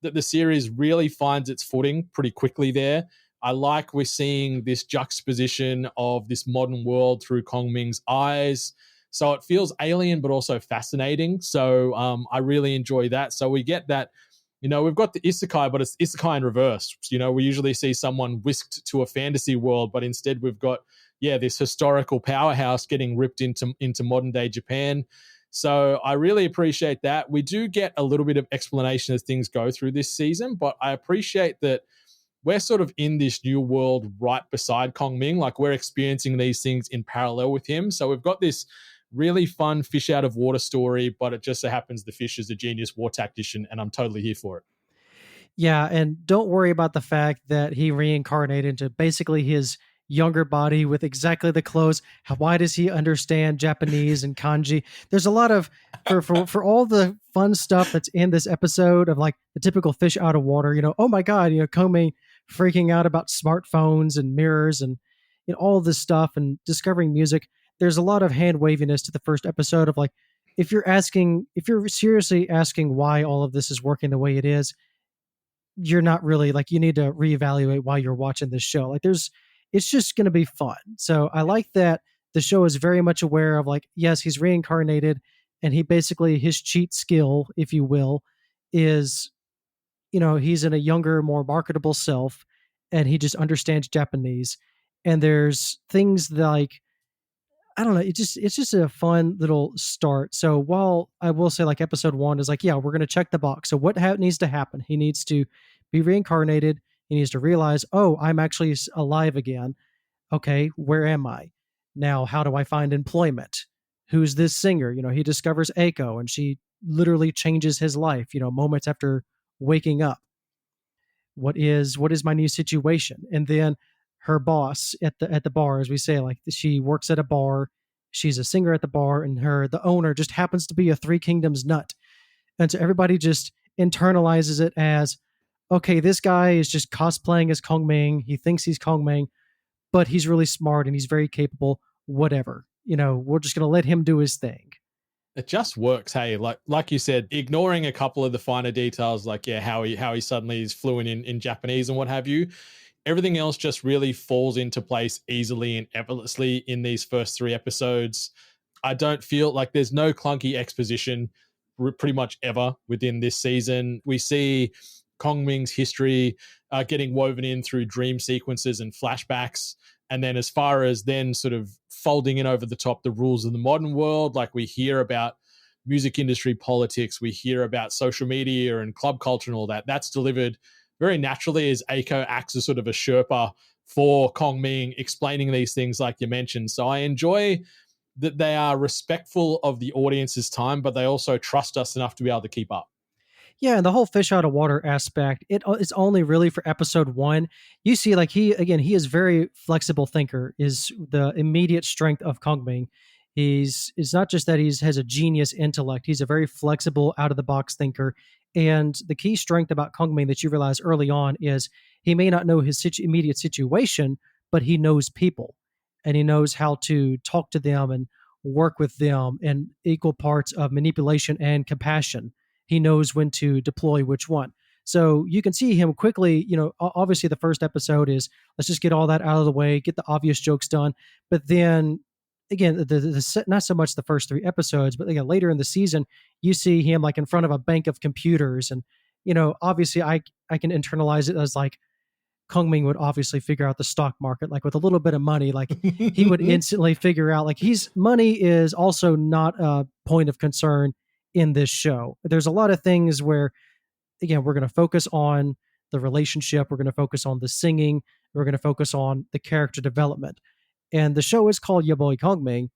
that the series really finds its footing pretty quickly there. I like we're seeing this juxtaposition of this modern world through Kongming's eyes. So it feels alien, but also fascinating. So I really enjoy that. So we get that, we've got the isekai, but it's isekai in reverse. We usually see someone whisked to a fantasy world, but instead we've got, this historical powerhouse getting ripped into modern day Japan. So I really appreciate that. We do get a little bit of explanation as things go through this season, but I appreciate that we're sort of in this new world right beside Kongming. Like, we're experiencing these things in parallel with him. So we've got this really fun fish out of water story, but it just so happens the fish is a genius war tactician, and I'm totally here for it. Yeah, and don't worry about the fact that he reincarnated into basically his younger body with exactly the clothes. Why does he understand Japanese and kanji? There's a lot of, for all the fun stuff that's in this episode of like the typical fish out of water, oh my God, Kongming freaking out about smartphones and mirrors and all this stuff and discovering music. There's a lot of hand waviness to the first episode of like, if you're seriously asking why all of this is working the way it is, you're not really like, you need to reevaluate why you're watching this show. Like, it's just going to be fun. So I like that the show is very much aware of like, yes, he's reincarnated, and he basically, his cheat skill, if you will, is, he's in a younger, more marketable self, and he just understands Japanese. And there's things like, I don't know, it's just a fun little start. So while I will say like episode 1 is like, yeah, we're going to check the box. So what needs to happen? He needs to be reincarnated. He needs to realize, oh, I'm actually alive again. Okay, where am I? Now, how do I find employment? Who's this singer? He discovers Aiko, and she literally changes his life, moments after waking up. What is my new situation? And then her boss at the bar, as we say, like she works at a bar, she's a singer at the bar, and the owner just happens to be a Three Kingdoms nut. And so everybody just internalizes it as, okay, this guy is just cosplaying as Kongming. He thinks he's Kongming, but he's really smart and he's very capable. Whatever. We're just going to let him do his thing. It just works. Hey, like you said, ignoring a couple of the finer details, like how he suddenly is fluent in Japanese and what have you. Everything else just really falls into place easily and effortlessly in these first 3 episodes. I don't feel like there's no clunky exposition pretty much ever within this season. We see Kongming's history getting woven in through dream sequences and flashbacks. And then as far as then sort of folding in over the top the rules of the modern world, like we hear about music industry politics, we hear about social media and club culture and all that, that's delivered very naturally as Aiko acts as sort of a Sherpa for Kongming, explaining these things like you mentioned. So I enjoy that they are respectful of the audience's time, but they also trust us enough to be able to keep up. Yeah, and the whole fish out of water aspect, it's only really for episode 1. You see, like he is very flexible thinker, is the immediate strength of Kongming. It's not just that has a genius intellect, he's a very flexible, out of the box thinker. And the key strength about Kongming that you realize early on is he may not know his immediate situation, but he knows people, and he knows how to talk to them and work with them in equal parts of manipulation and compassion. He knows when to deploy which one. So you can see him quickly, obviously the first episode is, let's just get all that out of the way, get the obvious jokes done. But then again, the not so much the first 3 episodes, but again, later in the season, you see him like in front of a bank of computers. And, obviously I can internalize it as like, Kongming would obviously figure out the stock market, like with a little bit of money, like he would instantly figure out, like money is also not a point of concern in this show. There's a lot of things where, again, we're going to focus on the relationship. We're going to focus on the singing. We're going to focus on the character development. And the show is called Boy Kongming,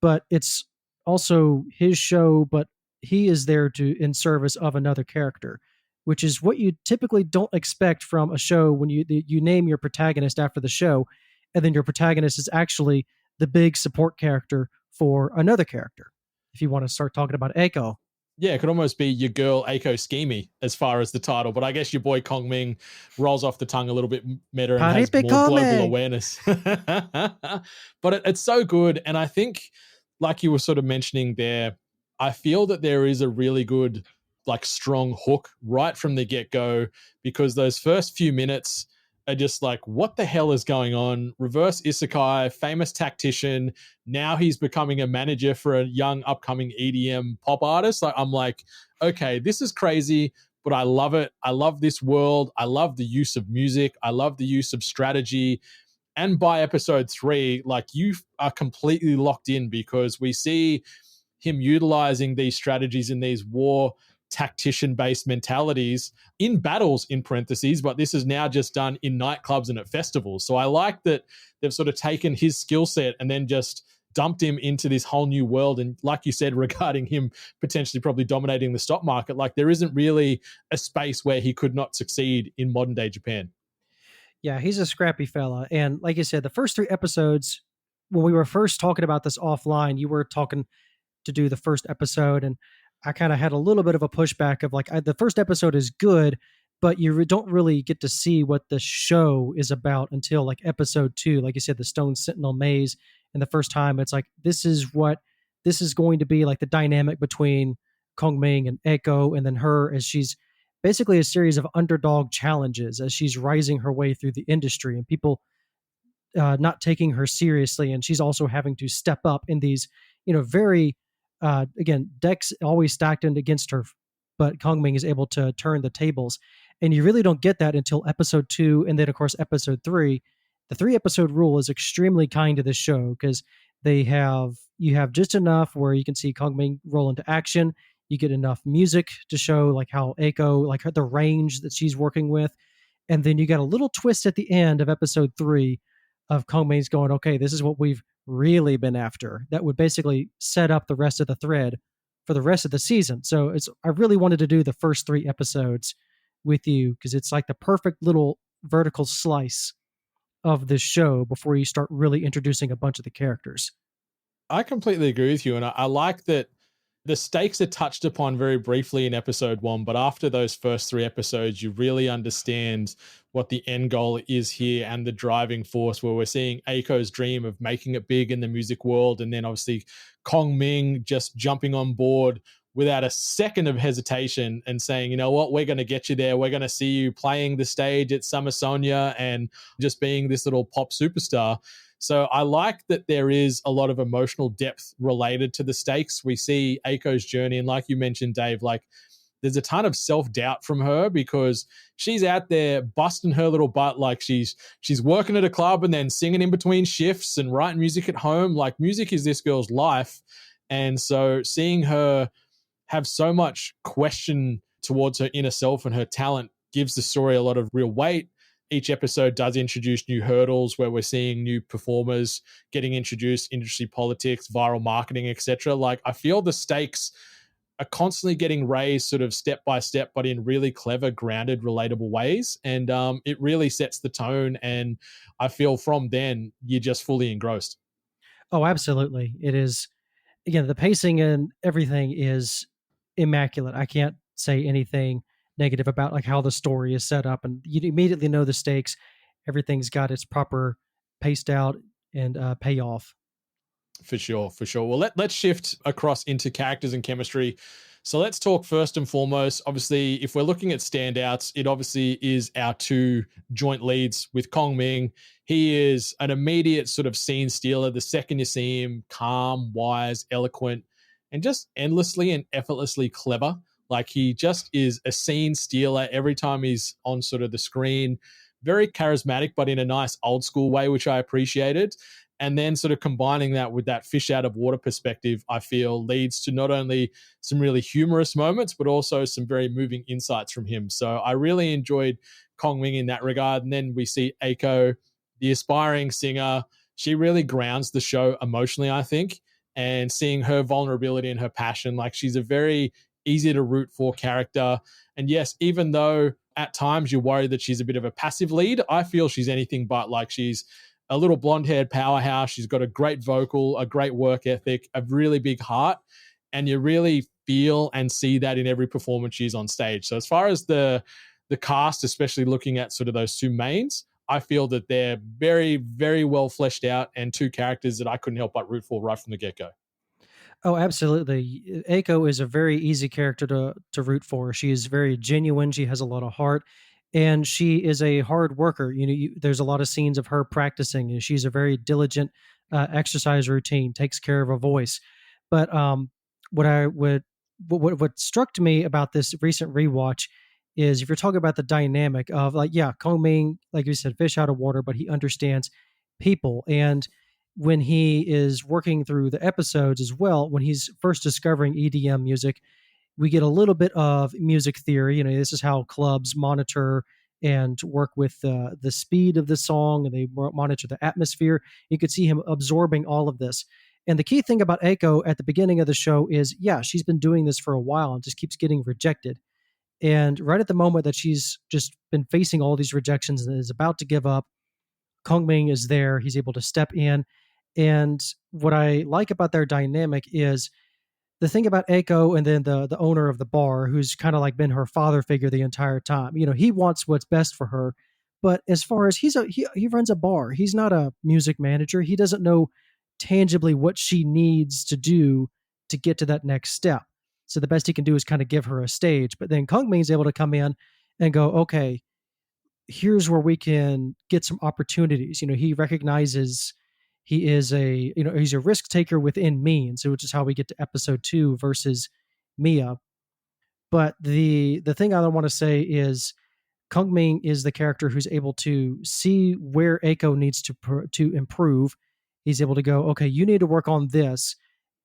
but it's also his show, but he is there in service of another character, which is what you typically don't expect from a show when you name your protagonist after the show, and then your protagonist is actually the big support character for another character. If you want to start talking about Aiko. Yeah, it could almost be your girl Aiko Schemey as far as the title, but I guess your boy Kongming rolls off the tongue a little bit better and has more global awareness. But it's so good. And I think, like you were sort of mentioning there, I feel that there is a really good, like, strong hook right from the get-go, because those first few minutes are just like, what the hell is going on? Reverse isekai, famous tactician. Now he's becoming a manager for a young upcoming EDM pop artist. Like, I'm like, okay, this is crazy, but I love it. I love this world. I love the use of music. I love the use of strategy. And by episode 3, like, you are completely locked in, because we see him utilizing these strategies in these war tactician-based mentalities in battles, in parentheses, but this is now just done in nightclubs and at festivals. So I like that they've sort of taken his skill set and then just dumped him into this whole new world. And like you said, regarding him potentially probably dominating the stock market, like, there isn't really a space where he could not succeed in modern day Japan. Yeah, he's a scrappy fella. And like you said, the first 3 episodes, when we were first talking about this offline, you were talking to do the first episode, and I kind of had a little bit of a pushback of like, the first episode is good, but you don't really get to see what the show is about until like episode 2, like you said, the Stone Sentinel Maze. And the first time it's like, this is going to be like the dynamic between Kongming and Aiko, and then her, as she's basically a series of underdog challenges as she's rising her way through the industry. And people, not taking her seriously, and she's also having to step up in these, very again, decks always stacked in against her, but Kongming is able to turn the tables, and you really don't get that until episode 2, and then of course episode 3. The 3 episode rule is extremely kind to this show because you have just enough where you can see Kongming roll into action. You get enough music to show like how Eiko, like the range that she's working with, and then you got a little twist at the end of episode 3 of Kongming's going, okay, this is what we've really been after. That would basically set up the rest of the thread for the rest of the season. So I really wanted to do the first 3 episodes with you because it's like the perfect little vertical slice of this show before you start really introducing a bunch of the characters. I completely agree with you. And I like that the stakes are touched upon very briefly in episode 1, but after those first 3 episodes, you really understand what the end goal is here and the driving force, where we're seeing Eiko's dream of making it big in the music world. And then obviously Kongming just jumping on board without a second of hesitation and saying, you know what, we're going to get you there. We're going to see you playing the stage at Summer Sonia and just being this little pop superstar. So I like that there is a lot of emotional depth related to the stakes. We see Eiko's journey. And like you mentioned, Dave, like there's a ton of self-doubt from her because she's out there busting her little butt. Like she's working at a club and then singing in between shifts and writing music at home. Like music is this girl's life. And so seeing her have so much question towards her inner self and her talent gives the story a lot of real weight. Each episode does introduce new hurdles where we're seeing new performers getting introduced, industry politics, viral marketing, etc. Like I feel the stakes are constantly getting raised sort of step by step, but in really clever, grounded, relatable ways. And it really sets the tone. And I feel from then you're just fully engrossed. Oh, absolutely. It is. Again, the pacing and everything is immaculate. I can't say anything negative about like how the story is set up, and you immediately know the stakes. Everything's got its proper paced out and payoff. For sure. Well, let's shift across into characters and chemistry. So let's talk first and foremost. Obviously, if we're looking at standouts, it obviously is our 2 joint leads with Kongming. He is an immediate sort of scene stealer. The second you see him, calm, wise, eloquent, and just endlessly and effortlessly clever. Like he just is a scene stealer every time he's on sort of the screen. Very charismatic, but in a nice old school way, which I appreciated. And then sort of combining that with that fish out of water perspective, I feel leads to not only some really humorous moments, but also some very moving insights from him. So I really enjoyed Kongming in that regard. And then we see Eiko, the aspiring singer. She really grounds the show emotionally, I think. And seeing her vulnerability and her passion, like she's a very easy to root for character. And yes, even though at times you're worried that she's a bit of a passive lead, I feel she's anything but. Like she's a little blonde-haired powerhouse. She's got a great vocal, a great work ethic, a really big heart, and you really feel and see that in every performance she's on stage. So as far as the cast, especially looking at sort of those 2 mains, I feel that they're very, very well fleshed out and 2 characters that I couldn't help but root for right from the get-go. Oh, absolutely. Eiko is a very easy character to root for. She is very genuine. She has a lot of heart, and she is a hard worker. There's a lot of scenes of her practicing, and she's a very diligent exercise routine, takes care of her voice. But what struck me about this recent rewatch is if you're talking about the dynamic of like, yeah, Kongming, like you said, fish out of water, but he understands people. And when he is working through the episodes as well, when he's first discovering EDM music, we get a little bit of music theory. This is how clubs monitor and work with the speed of the song, and they monitor the atmosphere. You could see him absorbing all of this. And the key thing about Eiko at the beginning of the show is, yeah, she's been doing this for a while and just keeps getting rejected. And right at the moment that she's just been facing all these rejections and is about to give up, Kongming is there. He's able to step in. And what I like about their dynamic is the thing about Eiko and then the owner of the bar, who's kind of like been her father figure the entire time. He wants what's best for her, but as far as he runs a bar, he's not a music manager. He doesn't know tangibly what she needs to do to get to that next step. So the best he can do is kind of give her a stage. But then Kongming is able to come in and go, okay, here's where we can get some opportunities. He recognizes he is he's a risk taker within means, which is how we get to episode 2 versus Mia. But the thing I want to say is Kongming is the character who's able to see where Eiko needs to improve. He's able to go, okay, you need to work on this.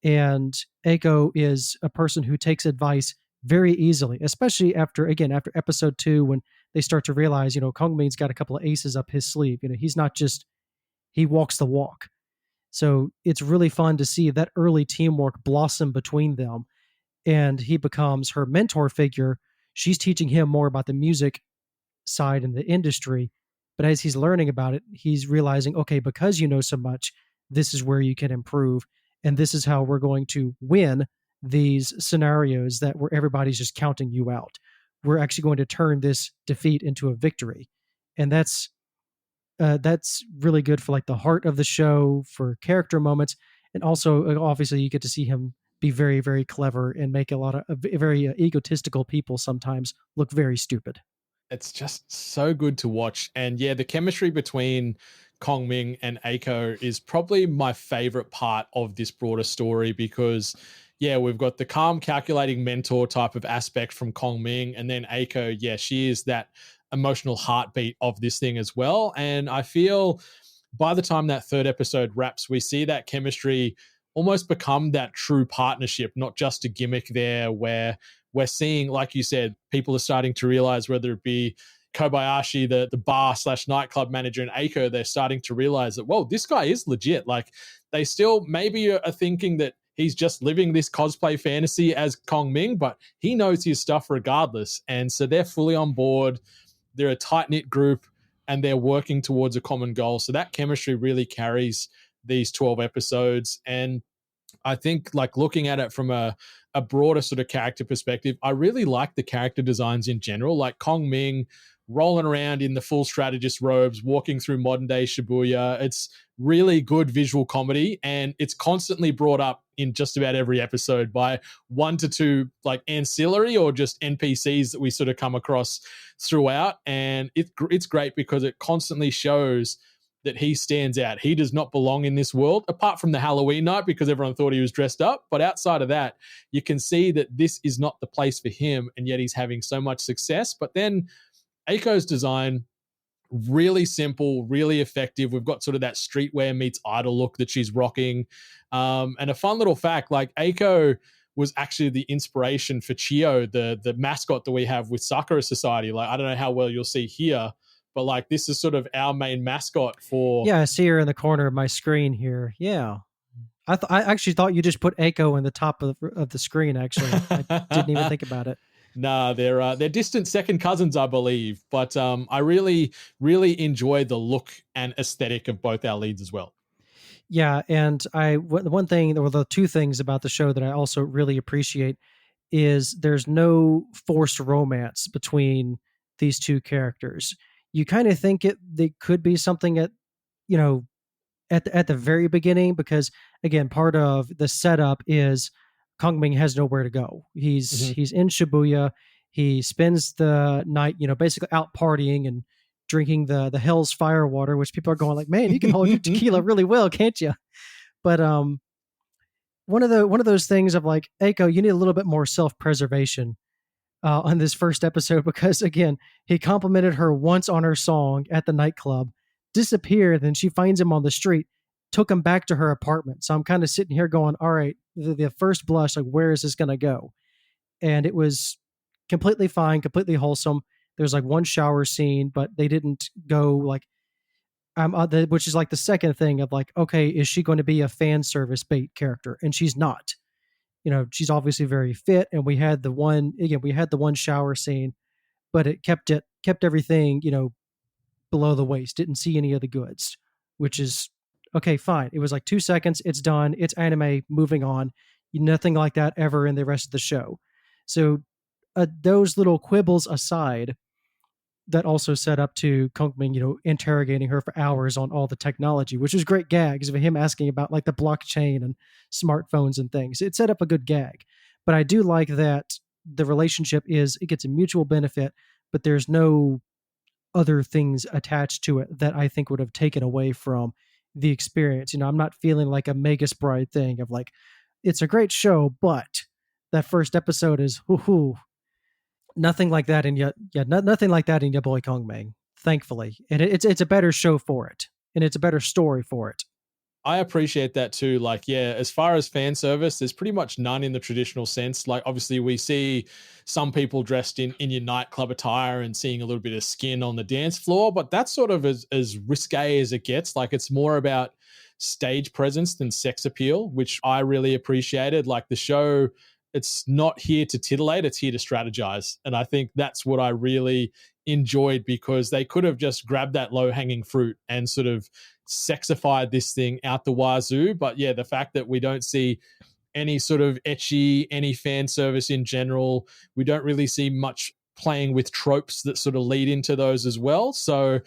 And Eiko is a person who takes advice very easily, especially after episode 2, when they start to realize, Kongming's got a couple of aces up his sleeve. He's not just, he walks the walk. So it's really fun to see that early teamwork blossom between them. And he becomes her mentor figure. She's teaching him more about the music side in the industry. But as he's learning about it, he's realizing, okay, because you know so much, this is where you can improve. And this is how we're going to win these scenarios where everybody's just counting you out. We're actually going to turn this defeat into a victory. And that's really good for like the heart of the show, for character moments. And also, obviously, you get to see him be very, very clever and make a lot of very egotistical people sometimes look very stupid. It's just so good to watch. And yeah, the chemistry between Kongming and Eiko is probably my favorite part of this broader story, because yeah, we've got the calm, calculating mentor type of aspect from Kongming, and then Eiko, yeah, she is that emotional heartbeat of this thing as well. And I feel by the time that 3rd episode wraps, we see that chemistry almost become that true partnership, not just a gimmick there, where we're seeing, like you said, people are starting to realize, whether it be Kobayashi, the bar / nightclub manager, and Eiko, they're starting to realize that, whoa, this guy is legit. Like, they still maybe are thinking that he's just living this cosplay fantasy as Kongming, but he knows his stuff regardless. And so they're fully on board. They're a tight-knit group, and they're working towards a common goal. So that chemistry really carries these 12 episodes. And I think, like, looking at it from a broader sort of character perspective, I really like the character designs in general. Like Kongming rolling around in the full strategist robes, walking through modern day Shibuya. It's really good visual comedy, and it's constantly brought up in just about every episode by 1 to 2 like ancillary or just NPCs that we sort of come across throughout. And it's great because it constantly shows that he stands out. He does not belong in this world, apart from the Halloween night, because everyone thought he was dressed up. But outside of that, you can see that this is not the place for him, and yet he's having so much success. But then Eiko's design, really simple, really effective. We've got sort of that streetwear meets idol look that she's rocking. And a fun little fact, like Eiko was actually the inspiration for Chio, the mascot that we have with Sakura Society. Like, I don't know how well you'll see here, but like, this is sort of our main mascot for... Yeah, I see her in the corner of my screen here. Yeah. I actually thought you just put Eiko in the top of the screen, actually. I didn't even think about it. Nah, they're distant second cousins, I believe. But I really, really enjoy the look and aesthetic of both our leads as well. Yeah, and the 2 things about the show that I also really appreciate is there's no forced romance between these 2 characters. You kind of think they could be something at the very beginning, because again, part of the setup is Kongming has nowhere to go. He's in Shibuya. He spends the night, basically out partying and drinking the Hell's Fire water, which people are going like, man, you can hold your tequila really well, can't you? But one of those things of like, Eiko, you need a little bit more self-preservation on this first episode, because again, he complimented her once on her song at the nightclub, disappeared, then she finds him on the street, took him back to her apartment. So I'm kind of sitting here going, all right, the first blush, like, where is this going to go? And it was completely fine, completely wholesome. There's like one shower scene, but they didn't go like, which is like the second thing of like, okay, is she going to be a fan service bait character? And she's not. She's obviously very fit, and we had the one shower scene, but it kept everything, below the waist. Didn't see any of the goods, which is okay, fine. It was like 2 seconds, it's done, it's anime, moving on. Nothing like that ever in the rest of the show. So those little quibbles aside, that also set up to Kongming, interrogating her for hours on all the technology, which was great gags of him asking about like the blockchain and smartphones and things. It set up a good gag. But I do like that the relationship it gets a mutual benefit, but there's no other things attached to it that I think would have taken away from the experience. I'm not feeling like a Magus Bride thing of like, it's a great show, but that first episode is whoo, nothing like that in nothing like that in your Boy Kongming, thankfully. And it's a better show for it, and it's a better story for it. I appreciate that too. Like, yeah, as far as fan service, there's pretty much none in the traditional sense. Like, obviously, we see some people dressed in your nightclub attire and seeing a little bit of skin on the dance floor, but that's sort of as risque as it gets. Like, it's more about stage presence than sex appeal, which I really appreciated. Like, the show, it's not here to titillate, it's here to strategize. And I think that's what I really enjoyed, because they could have just grabbed that low hanging fruit and sort of sexified this thing out the wazoo. But yeah, the fact that we don't see any sort of ecchi, any fan service in general, we don't really see much playing with tropes that sort of lead into those as well. So,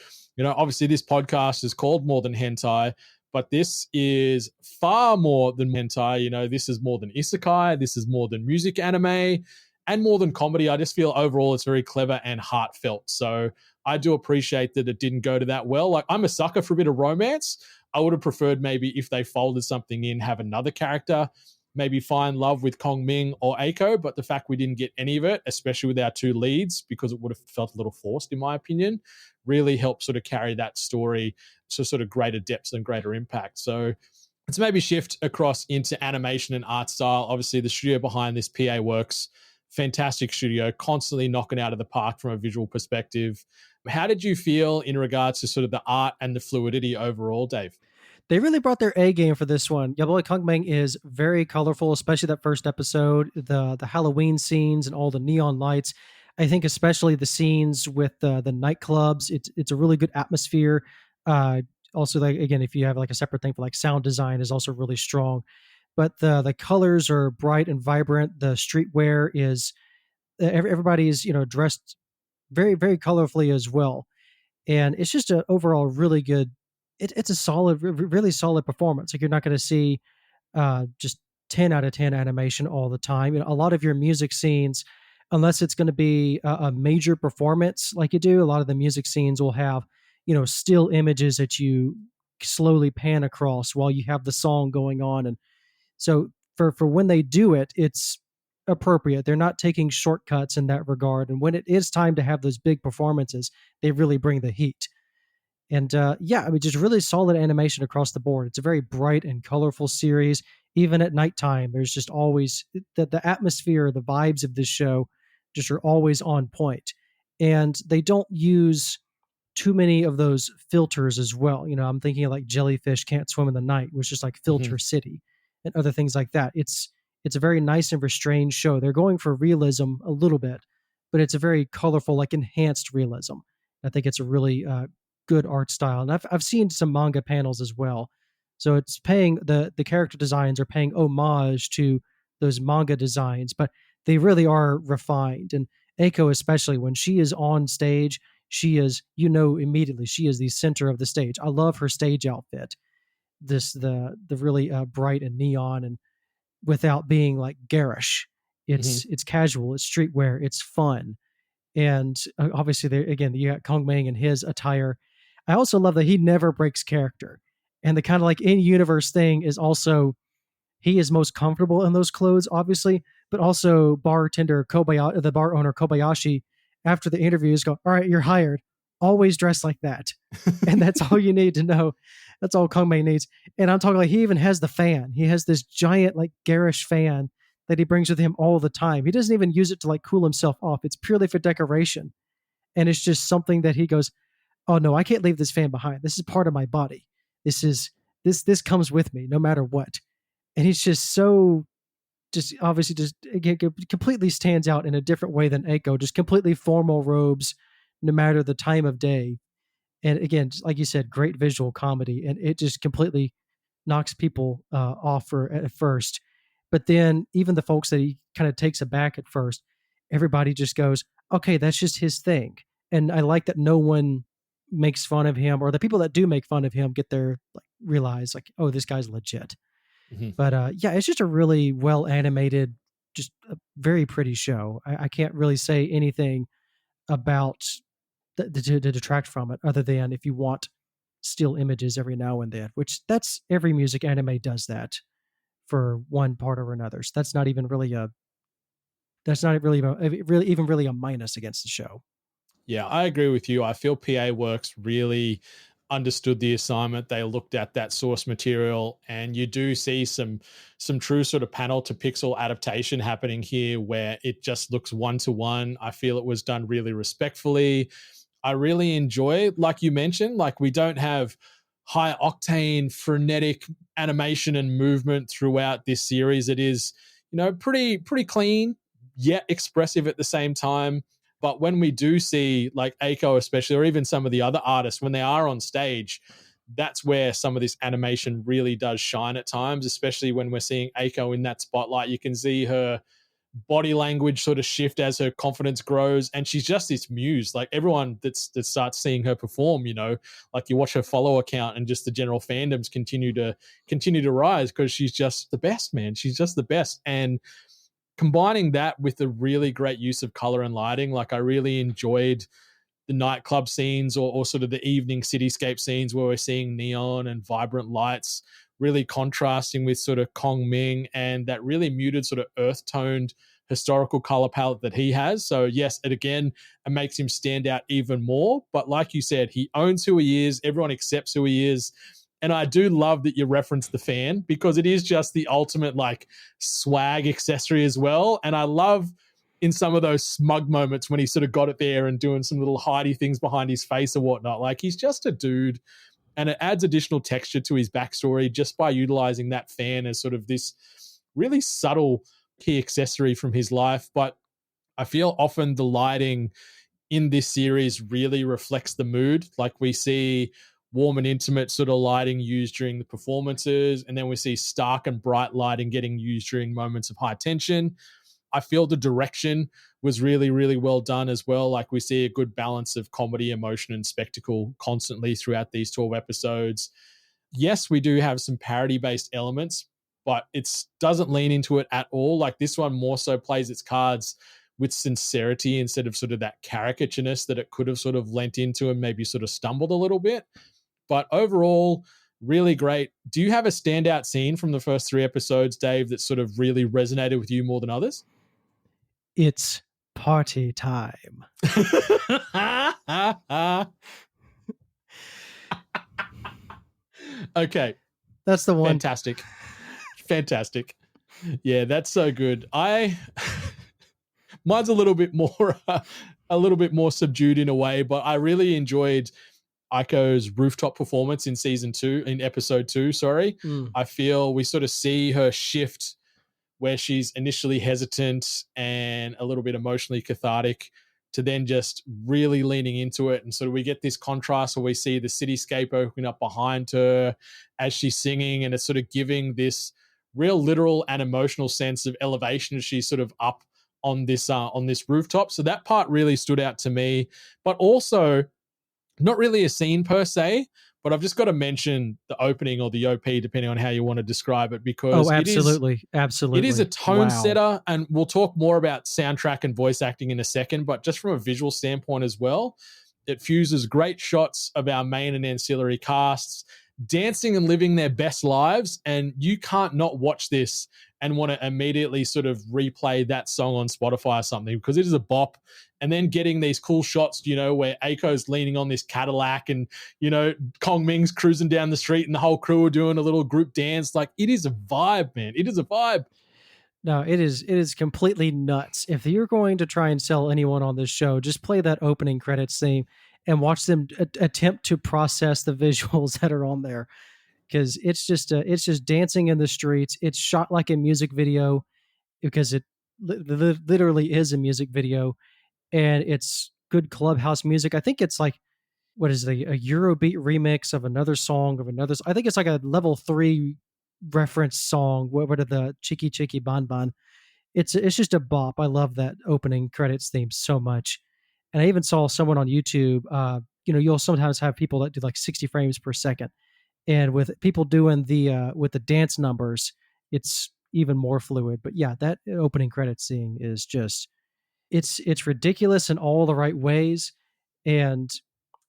obviously this podcast is called More Than Hentai, but this is far more than hentai. This is more than isekai, this is more than music anime, and more than comedy. I just feel overall it's very clever and heartfelt. So I do appreciate that it didn't go to that well. Like, I'm a sucker for a bit of romance. I would have preferred maybe if they folded something in, have another character, maybe find love with Kongming or Eiko. But the fact we didn't get any of it, especially with our two leads, because it would have felt a little forced, in my opinion, really helped sort of carry that story to sort of greater depths and greater impact. So let's maybe shift across into animation and art style. Obviously, the studio behind this, PA Works, fantastic studio, constantly knocking out of the park from a visual perspective. How did you feel in regards to sort of the art and the fluidity overall, Dave? They really brought their A game for this one. Yeah, Boy Kongming is very colorful, especially that first episode, the Halloween scenes and all the neon lights. I think especially the scenes with the nightclubs, it's a really good atmosphere. Also, like, again, if you have like a separate thing for like sound design, is also really strong. But the colors are bright and vibrant. The streetwear is everybody's dressed very, very colorfully as well, and it's just an overall really good. It's a solid, really solid performance. Like, you're not going to see just 10 out of 10 animation all the time. A lot of your music scenes, unless it's going to be a major performance like you do, a lot of the music scenes will have still images that you slowly pan across while you have the song going on. And so for when they do it, it's appropriate. They're not taking shortcuts in that regard. And when it is time to have those big performances, they really bring the heat. And just really solid animation across the board. It's a very bright and colorful series. Even at nighttime, there's just always the atmosphere, the vibes of this show just are always on point. And they don't use too many of those filters as well. I'm thinking of like Jellyfish Can't Swim in the Night, which is like Filter City and other things like that. It's a very nice and restrained show. They're going for realism a little bit, but it's a very colorful, like enhanced realism. I think it's a really good art style. And I've seen some manga panels as well. So it's paying the character designs are paying homage to those manga designs, but they really are refined. And Eiko, especially when she is on stage, she is, immediately she is the center of the stage. I love her stage outfit. The really bright and neon, and without being like garish. It's casual, it's streetwear, it's fun. And obviously there again, you got Kongming and his attire. I also love that he never breaks character. And the kind of like in-universe thing is also, he is most comfortable in those clothes, obviously, but also the bar owner Kobayashi, after the interviews, go, all right, you're hired. Always dress like that. And that's all you need to know. That's all Kongming needs. And I'm talking like he even has the fan. He has this giant like garish fan that he brings with him all the time. He doesn't even use it to like cool himself off. It's purely for decoration. And it's just something that he goes, oh no, I can't leave this fan behind. This is part of my body. This comes with me no matter what. And he's just obviously just again, completely stands out in a different way than Eiko, just completely formal robes, no matter the time of day. And again, like you said, great visual comedy, and it just completely knocks people off at first. But then even the folks that he kind of takes aback at first, everybody just goes, okay, that's just his thing. And I like that no one makes fun of him, or the people that do make fun of him get their realize like, oh, this guy's legit. But it's just a really well animated, just a very pretty show. I can't really say anything about to detract from it, other than if you want still images every now and then, which that's every music anime does that for one part or another. So that's not even really a really a minus against the show. Yeah, I agree with you. I feel PA Works really understood the assignment. They looked at that source material, and you do see some true sort of panel to pixel adaptation happening here where it just looks one to one. I feel it was done really respectfully. I really enjoy, like you mentioned, like we don't have high octane frenetic animation and movement throughout this series. It is, pretty clean yet expressive at the same time. But when we do see like Aiko especially, or even some of the other artists, when they are on stage, that's where some of this animation really does shine at times, especially when we're seeing Aiko in that spotlight. You can see her body language sort of shift as her confidence grows, and she's just this muse. Like everyone that starts seeing her perform, like you watch her follower count and just the general fandoms continue to rise because she's just the best, man. She's just the best. And combining that with the really great use of color and lighting, like I really enjoyed the nightclub scenes or sort of the evening cityscape scenes where we're seeing neon and vibrant lights really contrasting with sort of Kongming and that really muted sort of earth-toned historical color palette that he has. So yes, it makes him stand out even more. But like you said, he owns who he is. Everyone accepts who he is. And I do love that you referenced the fan because it is just the ultimate like swag accessory as well. And I love in some of those smug moments when he sort of got it there and doing some little hidey things behind his face or whatnot. Like he's just a dude, and it adds additional texture to his backstory just by utilizing that fan as sort of this really subtle key accessory from his life. But I feel often the lighting in this series really reflects the mood. Like we see warm and intimate sort of lighting used during the performances, and then we see stark and bright lighting getting used during moments of high tension. I feel the direction was really, really well done as well. Like we see a good balance of comedy, emotion, and spectacle constantly throughout these 12 episodes. Yes, we do have some parody-based elements, but it doesn't lean into it at all. Like this one more so plays its cards with sincerity instead of sort of that caricatureness that it could have sort of lent into and maybe sort of stumbled a little bit. But overall, really great. Do you have a standout scene from the first 3 episodes, Dave, that sort of really resonated with you more than others? It's party time. Okay. That's the one. Fantastic. Yeah, that's so good. Mine's a little bit more subdued in a way, but I really enjoyed Aiko's rooftop performance in episode 2, sorry. I feel we sort of see her shift where she's initially hesitant and a little bit emotionally cathartic to then just really leaning into it. And so we get this contrast where we see the cityscape opening up behind her as she's singing, and it's sort of giving this real literal and emotional sense of elevation as she's sort of up on this rooftop. So that part really stood out to me, but also not really a scene per se, but I've just got to mention the opening or the OP, depending on how you want to describe it, because absolutely. It is a tone setter, and we'll talk more about soundtrack and voice acting in a second, but just from a visual standpoint as well, it fuses great shots of our main and ancillary casts dancing and living their best lives, and you can't not watch this and want to immediately sort of replay that song on Spotify or something, because it is a bop. And then getting these cool shots, where Aiko's leaning on this Cadillac and, Kongming's cruising down the street and the whole crew are doing a little group dance. Like, it is a vibe, man. It is a vibe. No, it is completely nuts. If you're going to try and sell anyone on this show, just play that opening credits theme and watch them attempt to process the visuals that are on there. Because it's just dancing in the streets. It's shot like a music video because it literally is a music video, and it's good clubhouse music. I think it's like, what is a Eurobeat remix of another song of another. I think it's like a level 3 reference song. What are the Chiki Chiki Ban Ban? It's just a bop. I love that opening credits theme so much. And I even saw someone on YouTube. You'll sometimes have people that do like 60 frames per second. And with people doing with the dance numbers, it's even more fluid. But yeah, that opening credit scene is just, it's ridiculous in all the right ways. And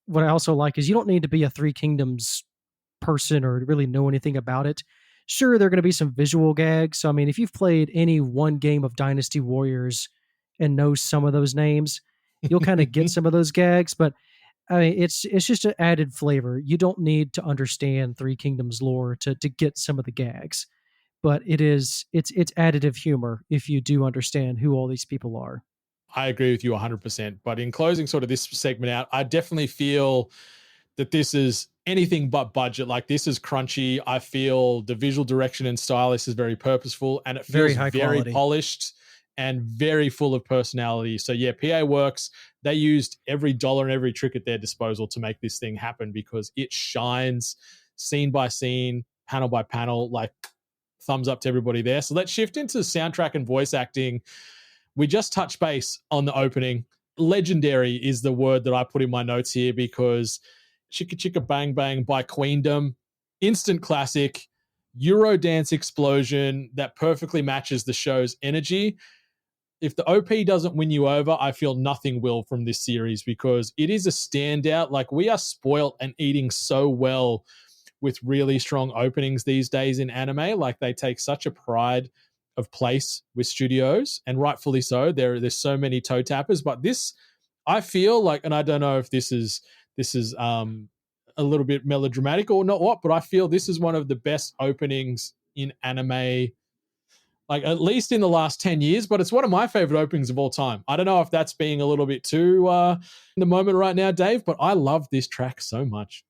what I also like is you don't need to be a Three Kingdoms person or really know anything about it. Sure, there are going to be some visual gags. So, I mean, if you've played any one game of Dynasty Warriors and know some of those names, you'll kind of get some of those gags. But I mean, it's just an added flavor. You don't need to understand Three Kingdoms lore to get some of the gags, but it's additive humor if you do understand who all these people are. I agree with you 100%. But in closing sort of this segment out, I definitely feel that this is anything but budget. Like, this is crunchy. I feel the visual direction and style, this is very purposeful, and it feels very polished and very full of personality. So yeah, PA Works, they used every dollar and every trick at their disposal to make this thing happen, because it shines scene by scene, panel by panel. Like, thumbs up to everybody there. So let's shift into soundtrack and voice acting. We just touched base on the opening. Legendary is the word that I put in my notes here, because Chicka Chicka Bang Bang by Queendom, instant classic, Eurodance explosion that perfectly matches the show's energy. If the OP doesn't win you over, I feel nothing will from this series, because it is a standout. Like, we are spoilt and eating so well with really strong openings these days in anime. Like, they take such a pride of place with studios, and rightfully so. There's so many toe tappers, but this, I feel like, and I don't know if this is a little bit melodramatic or not what, but I feel this is one of the best openings in anime, like at least in the last 10 years, but it's one of my favorite openings of all time. I don't know if that's being a little bit too in the moment right now, Dave, but I love this track so much.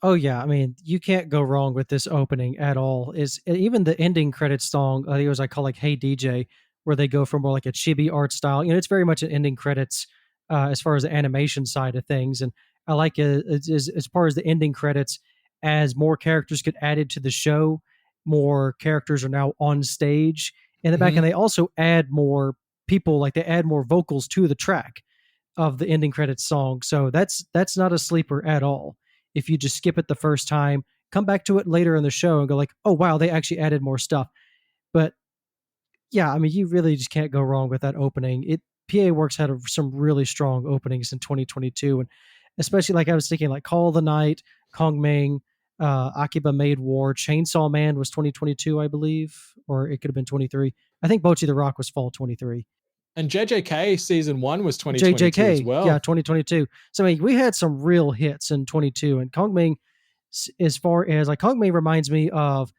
Oh yeah, I mean, you can't go wrong with this opening at all. Is even the ending credits song, I think it was, I call, like Hey DJ, where they go from more like a chibi art style. You know, it's very much an ending credits as far as the animation side of things. And I like it as far as the ending credits, as more characters get added to the show, more characters are now on stage in the back, and they also add more people, like they add more vocals to the track of the ending credits song. So that's not a sleeper at all. If you just skip it the first time, come back to it later in the show and go like, oh wow, they actually added more stuff. But yeah, I mean, you really just can't go wrong with that opening. PA Works had some really strong openings in 2022, and especially, like, I was thinking, like Call of the Night, Kongming, Akiba Made War, Chainsaw Man was 2022, I believe, or it could have been 23. I think Bocchi the Rock was fall 23. And JJK season 1 was 2022 JJK, as well. Yeah, 2022. So I mean, we had some real hits in 22, and Kongming, as far as like, Kongming reminds me of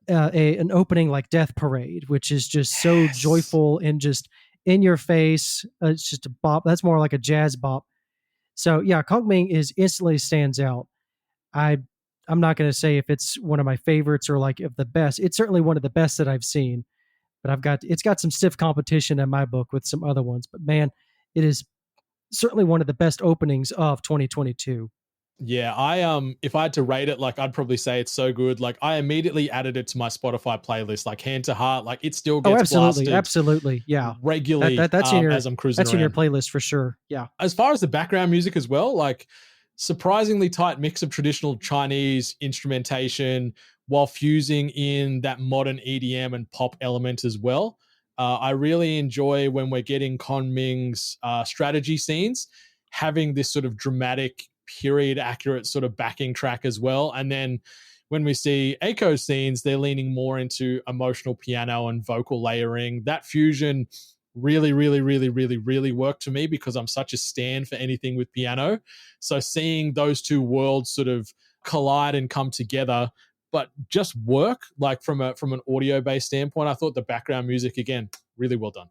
an opening like Death Parade, which is just so joyful and just in your face. It's just a bop. That's more like a jazz bop. So yeah, Kongming instantly stands out. I'm not going to say if it's one of my favorites or like of the best. It's certainly one of the best that I've seen. But it's got some stiff competition in my book with some other ones. But man, it is certainly one of the best openings of 2022. Yeah, if I had to rate it, like, I'd probably say it's so good. Like, I immediately added it to my Spotify playlist, like Hand to Heart. Like, it still gets absolutely, yeah, regularly. That's in your, as I'm cruising that's around. in your playlist for sure. Yeah. As far as the background music as well, like, surprisingly tight mix of traditional Chinese instrumentation while fusing in that modern EDM and pop element as well. I really enjoy when we're getting Kongming's strategy scenes, having this sort of dramatic, period accurate sort of backing track as well. And then when we see Eiko's scenes, they're leaning more into emotional piano and vocal layering. That fusion really worked for me, because I'm such a stan for anything with piano. So seeing those two worlds sort of collide and come together, but just work, like from an audio based standpoint, I thought the background music, again, really well done.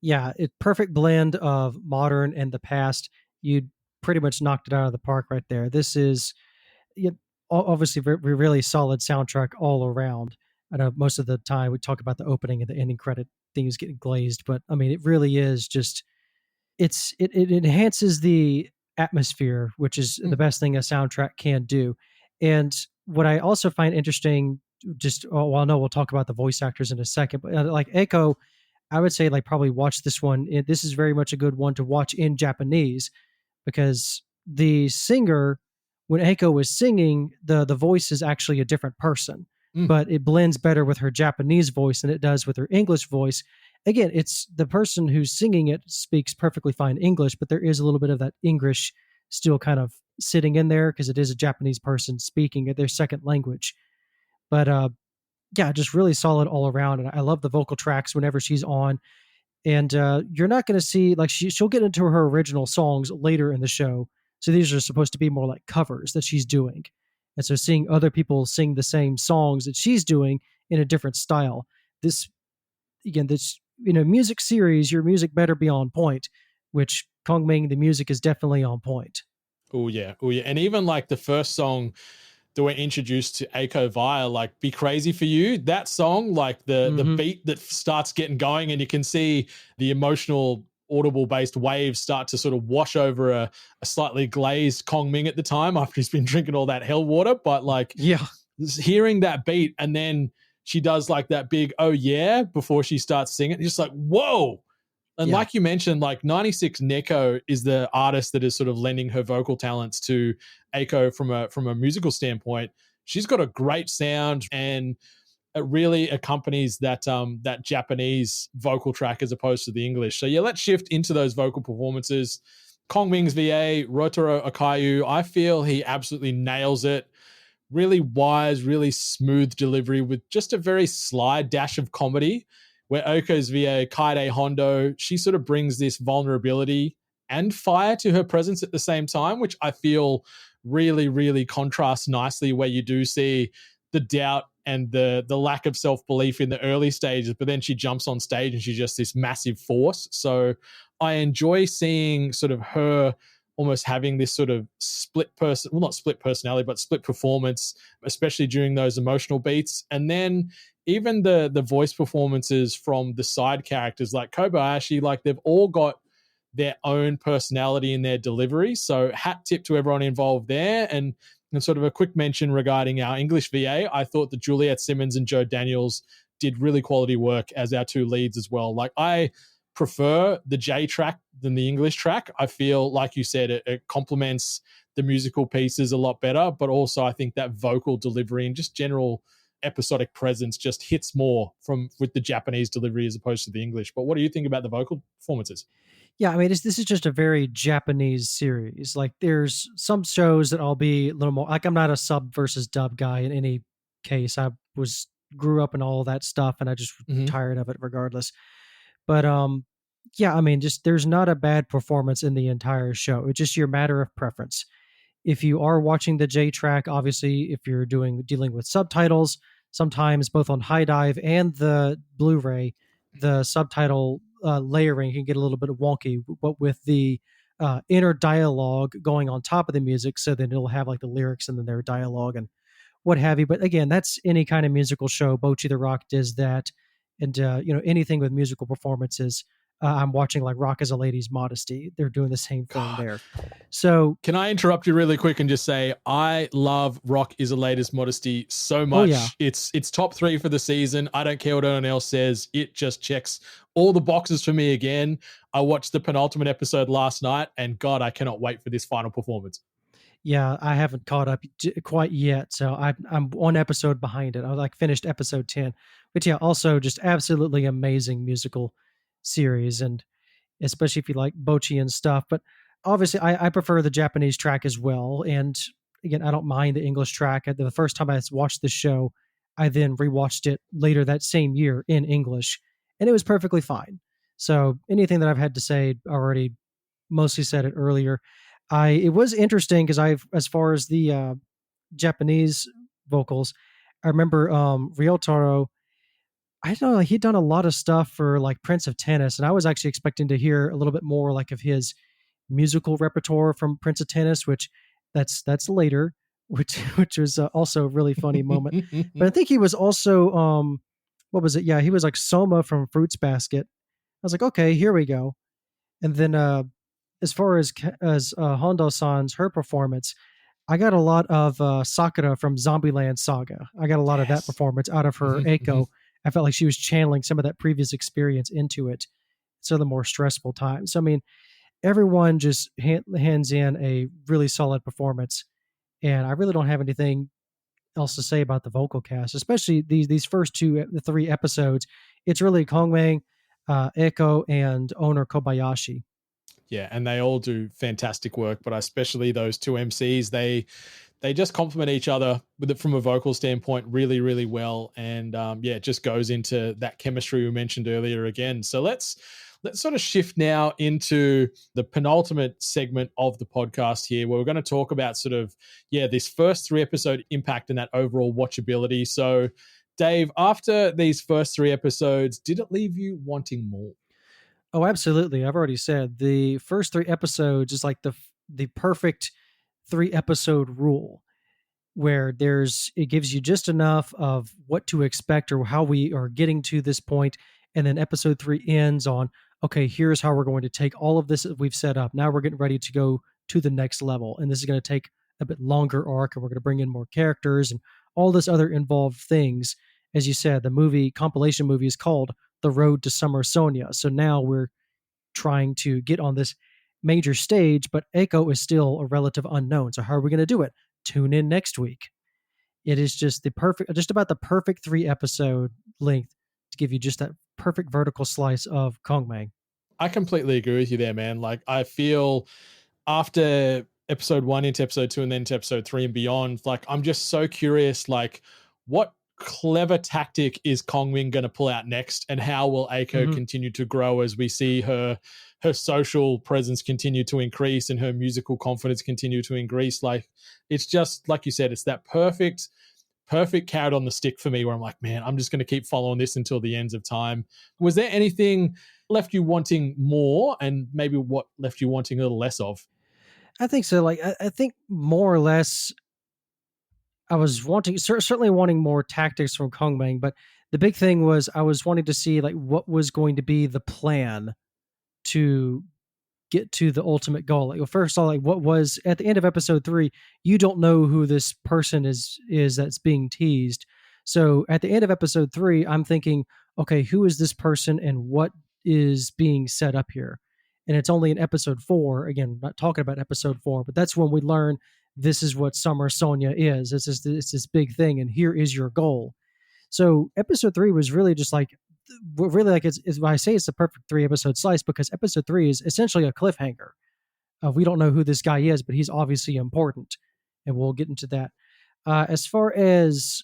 Yeah, it perfect blend of modern and the past. You pretty much knocked it out of the park right there. This is obviously really solid soundtrack all around. I know most of the time we talk about the opening and the ending credit things getting glazed, but I mean, it really is just, it enhances the atmosphere, which is the best thing a soundtrack can do. And what I also find interesting, I know we'll talk about the voice actors in a second, but like Eiko, I would say, like, probably watch this one. This is very much a good one to watch in Japanese, because the singer, when Eiko was singing, the voice is actually a different person. but it blends better with her Japanese voice than it does with her English voice. Again, it's the person who's singing it speaks perfectly fine English, but there is a little bit of that English still kind of sitting in there because it is a Japanese person speaking it, their second language. But yeah, just really solid all around. And I love the vocal tracks whenever she's on. And you're not going to see, like, she'll get into her original songs later in the show. So these are supposed to be more like covers that she's doing. And so seeing other people sing the same songs that she's doing in a different style, this, again, this, music series, your music better be on point, which Kongming, the music is definitely on point. Oh yeah. And even like the first song that we're introduced to Aiko via, like Be Crazy For You, that song, like the beat that starts getting going and you can see the emotional audible based waves start to sort of wash over a slightly glazed Kongming at the time after he's been drinking all that hell water. But like, yeah, hearing that beat and then she does like that big, oh yeah, before she starts singing, just like, whoa. And like you mentioned, like 96 Neko is the artist that is sort of lending her vocal talents to Aiko from a musical standpoint. She's got a great sound and it really accompanies that that Japanese vocal track as opposed to the English. So yeah, let's shift into those vocal performances. Kongming's VA, Rotaro Akayu, I feel he absolutely nails it. Really wise, really smooth delivery with just a very sly dash of comedy. Where Oko's VA, Kaide Hondo, she sort of brings this vulnerability and fire to her presence at the same time, which I feel really, really contrasts nicely, where you do see the doubt and the lack of self-belief in the early stages, but then she jumps on stage and she's just this massive force. So I enjoy seeing sort of her almost having this sort of not split personality, but split performance, especially during those emotional beats. And then even the voice performances from the side characters like Kobayashi, like they've all got their own personality in their delivery. So hat tip to everyone involved there. And sort of a quick mention regarding our English VA, I thought that Juliet Simmons and Joe Daniels did really quality work as our two leads as well. Like I prefer the J track than the English track. I feel, like you said, it complements the musical pieces a lot better, but also I think that vocal delivery and just general episodic presence just hits more with the Japanese delivery as opposed to the English. But what do you think about the vocal performances? Yeah, I mean, this is just a very Japanese series. Like, there's some shows that I'll be a little more like, I'm not a sub versus dub guy in any case. I grew up in all that stuff, and I just tired of it regardless. But yeah, I mean, just there's not a bad performance in the entire show. It's just your matter of preference. If you are watching the J track, obviously, if you're dealing with subtitles, sometimes both on High Dive and the Blu-ray, the subtitle layering can get a little bit wonky, but with the inner dialogue going on top of the music, so then it'll have like the lyrics and then their dialogue and what have you. But again, that's any kind of musical show. Bocchi the Rock does that, and anything with musical performances. I'm watching like Rock as a Lady's Modesty. They're doing the same thing there. So can I interrupt you really quick and just say I love Rock is a Lady's Modesty so much. Oh, yeah. It's top 3 for the season. I don't care what anyone else says. It just checks all the boxes for me again. I watched the penultimate episode last night, and God, I cannot wait for this final performance. Yeah, I haven't caught up quite yet, so I'm one episode behind it. I like finished episode 10, but yeah, also just absolutely amazing musical series, and especially if you like Bocchi and stuff. But obviously, I prefer the Japanese track as well. And again, I don't mind the English track. The first time I watched the show, I then rewatched it later that same year in English, and it was perfectly fine. So anything that I've had to say already mostly said it earlier. It was interesting because as far as the Japanese vocals, I remember Ryotaro. I don't know, he'd done a lot of stuff for like Prince of Tennis, and I was actually expecting to hear a little bit more like of his musical repertoire from Prince of Tennis, which that's later, which was also a really funny moment. But I think he was also what was it? Yeah, he was like Soma from Fruits Basket. I was like, okay, here we go. And then as far as Hondo-san's her performance, I got a lot of Sakura from Zombieland Saga. I got a lot of that performance out of her Eiko. I felt like she was channeling some of that previous experience into it. So the more stressful times. So, I mean, everyone just hands in a really solid performance. And I really don't have anything else to say about the vocal cast, especially these first the 3 episodes. It's really Kongming, Echo, and Owner Kobayashi. Yeah, and they all do fantastic work, but especially those two MCs, they just complement each other with it from a vocal standpoint really, really well. And yeah, it just goes into that chemistry we mentioned earlier again. So let's sort of shift now into the penultimate segment of the podcast here, where we're going to talk about sort of, yeah, this first 3-episode impact and that overall watchability. So Dave, after these first 3 episodes, did it leave you wanting more? Oh, absolutely. I've already said the first 3 episodes is like the perfect 3-episode rule, where it gives you just enough of what to expect or how we are getting to this point, and then episode 3 ends on, okay, here's how we're going to take all of this that we've set up. Now we're getting ready to go to the next level, and this is going to take a bit longer arc, and we're going to bring in more characters and all this other involved things. As you said, the compilation movie is called The Road to Summer Sonia. So now we're trying to get on this major stage, but Eiko is still a relative unknown. So how are we going to do it? Tune in next week. It is just about the perfect 3-episode length to give you just that perfect vertical slice of Kongming. I completely agree with you there, man. Like, I feel after episode 1 into episode 2 and then to episode 3 and beyond, like, I'm just so curious, like, what clever tactic is Kongming going to pull out next, and how will Eiko continue to grow as we see her social presence continue to increase and her musical confidence continue to increase. Like, it's just like you said, it's that perfect carrot on the stick for me, where I'm like, man, I'm just going to keep following this until the ends of time. Was there anything left you wanting more, and maybe what left you wanting a little less of? I think so. Like, I think more or less I was certainly wanting more tactics from Kongming, but the big thing was I was wanting to see like what was going to be the plan to get to the ultimate goal. Like, well, first of all, like, what was at the end of episode 3, you don't know who this person is that's being teased. So at the end of episode 3, I'm thinking, okay, who is this person and what is being set up here? And it's only in episode 4, again, not talking about episode 4, but that's when we learn this is what Summer Sonia is. It's this big thing, and here is your goal. So episode 3 was really just like, it's why I say it's the perfect 3-episode slice, because episode 3 is essentially a cliffhanger. We don't know who this guy is, but he's obviously important, and we'll get into that. As far as,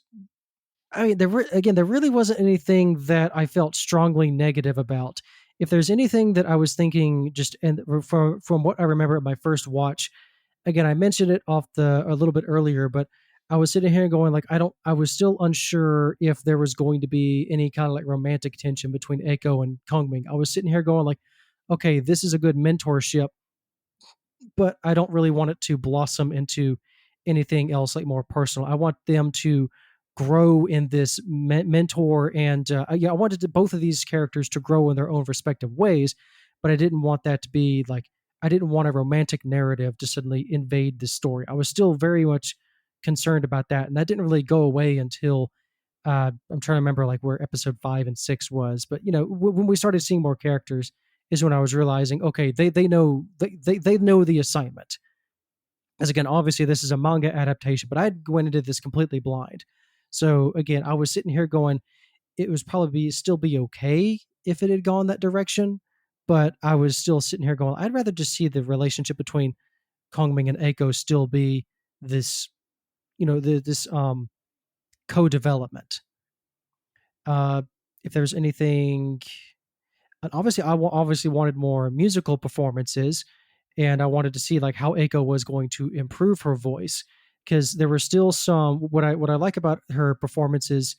I mean, there really wasn't anything that I felt strongly negative about. If there's anything that I was thinking, just and from what I remember at my first watch, again, I mentioned it a little bit earlier, but I was sitting here going like, I was still unsure if there was going to be any kind of like romantic tension between Eiko and Kongming. I was sitting here going like, okay, this is a good mentorship, but I don't really want it to blossom into anything else like more personal. I want them to grow in this mentor, and I wanted both of these characters to grow in their own respective ways, but I didn't want that to be like, I didn't want a romantic narrative to suddenly invade the story. I was still very much concerned about that, and that didn't really go away until I'm trying to remember like where episode 5 and 6 was. But when we started seeing more characters is when I was realizing, okay, they know the assignment. As again, obviously this is a manga adaptation, but I went into this completely blind. So again, I was sitting here going, it was probably still be okay if it had gone that direction, but I was still sitting here going, I'd rather just see the relationship between Kongming and Eiko still be this, this co-development. If there's anything, and obviously I obviously wanted more musical performances, and I wanted to see like how Eiko was going to improve her voice, because there were still some, what I like about her performances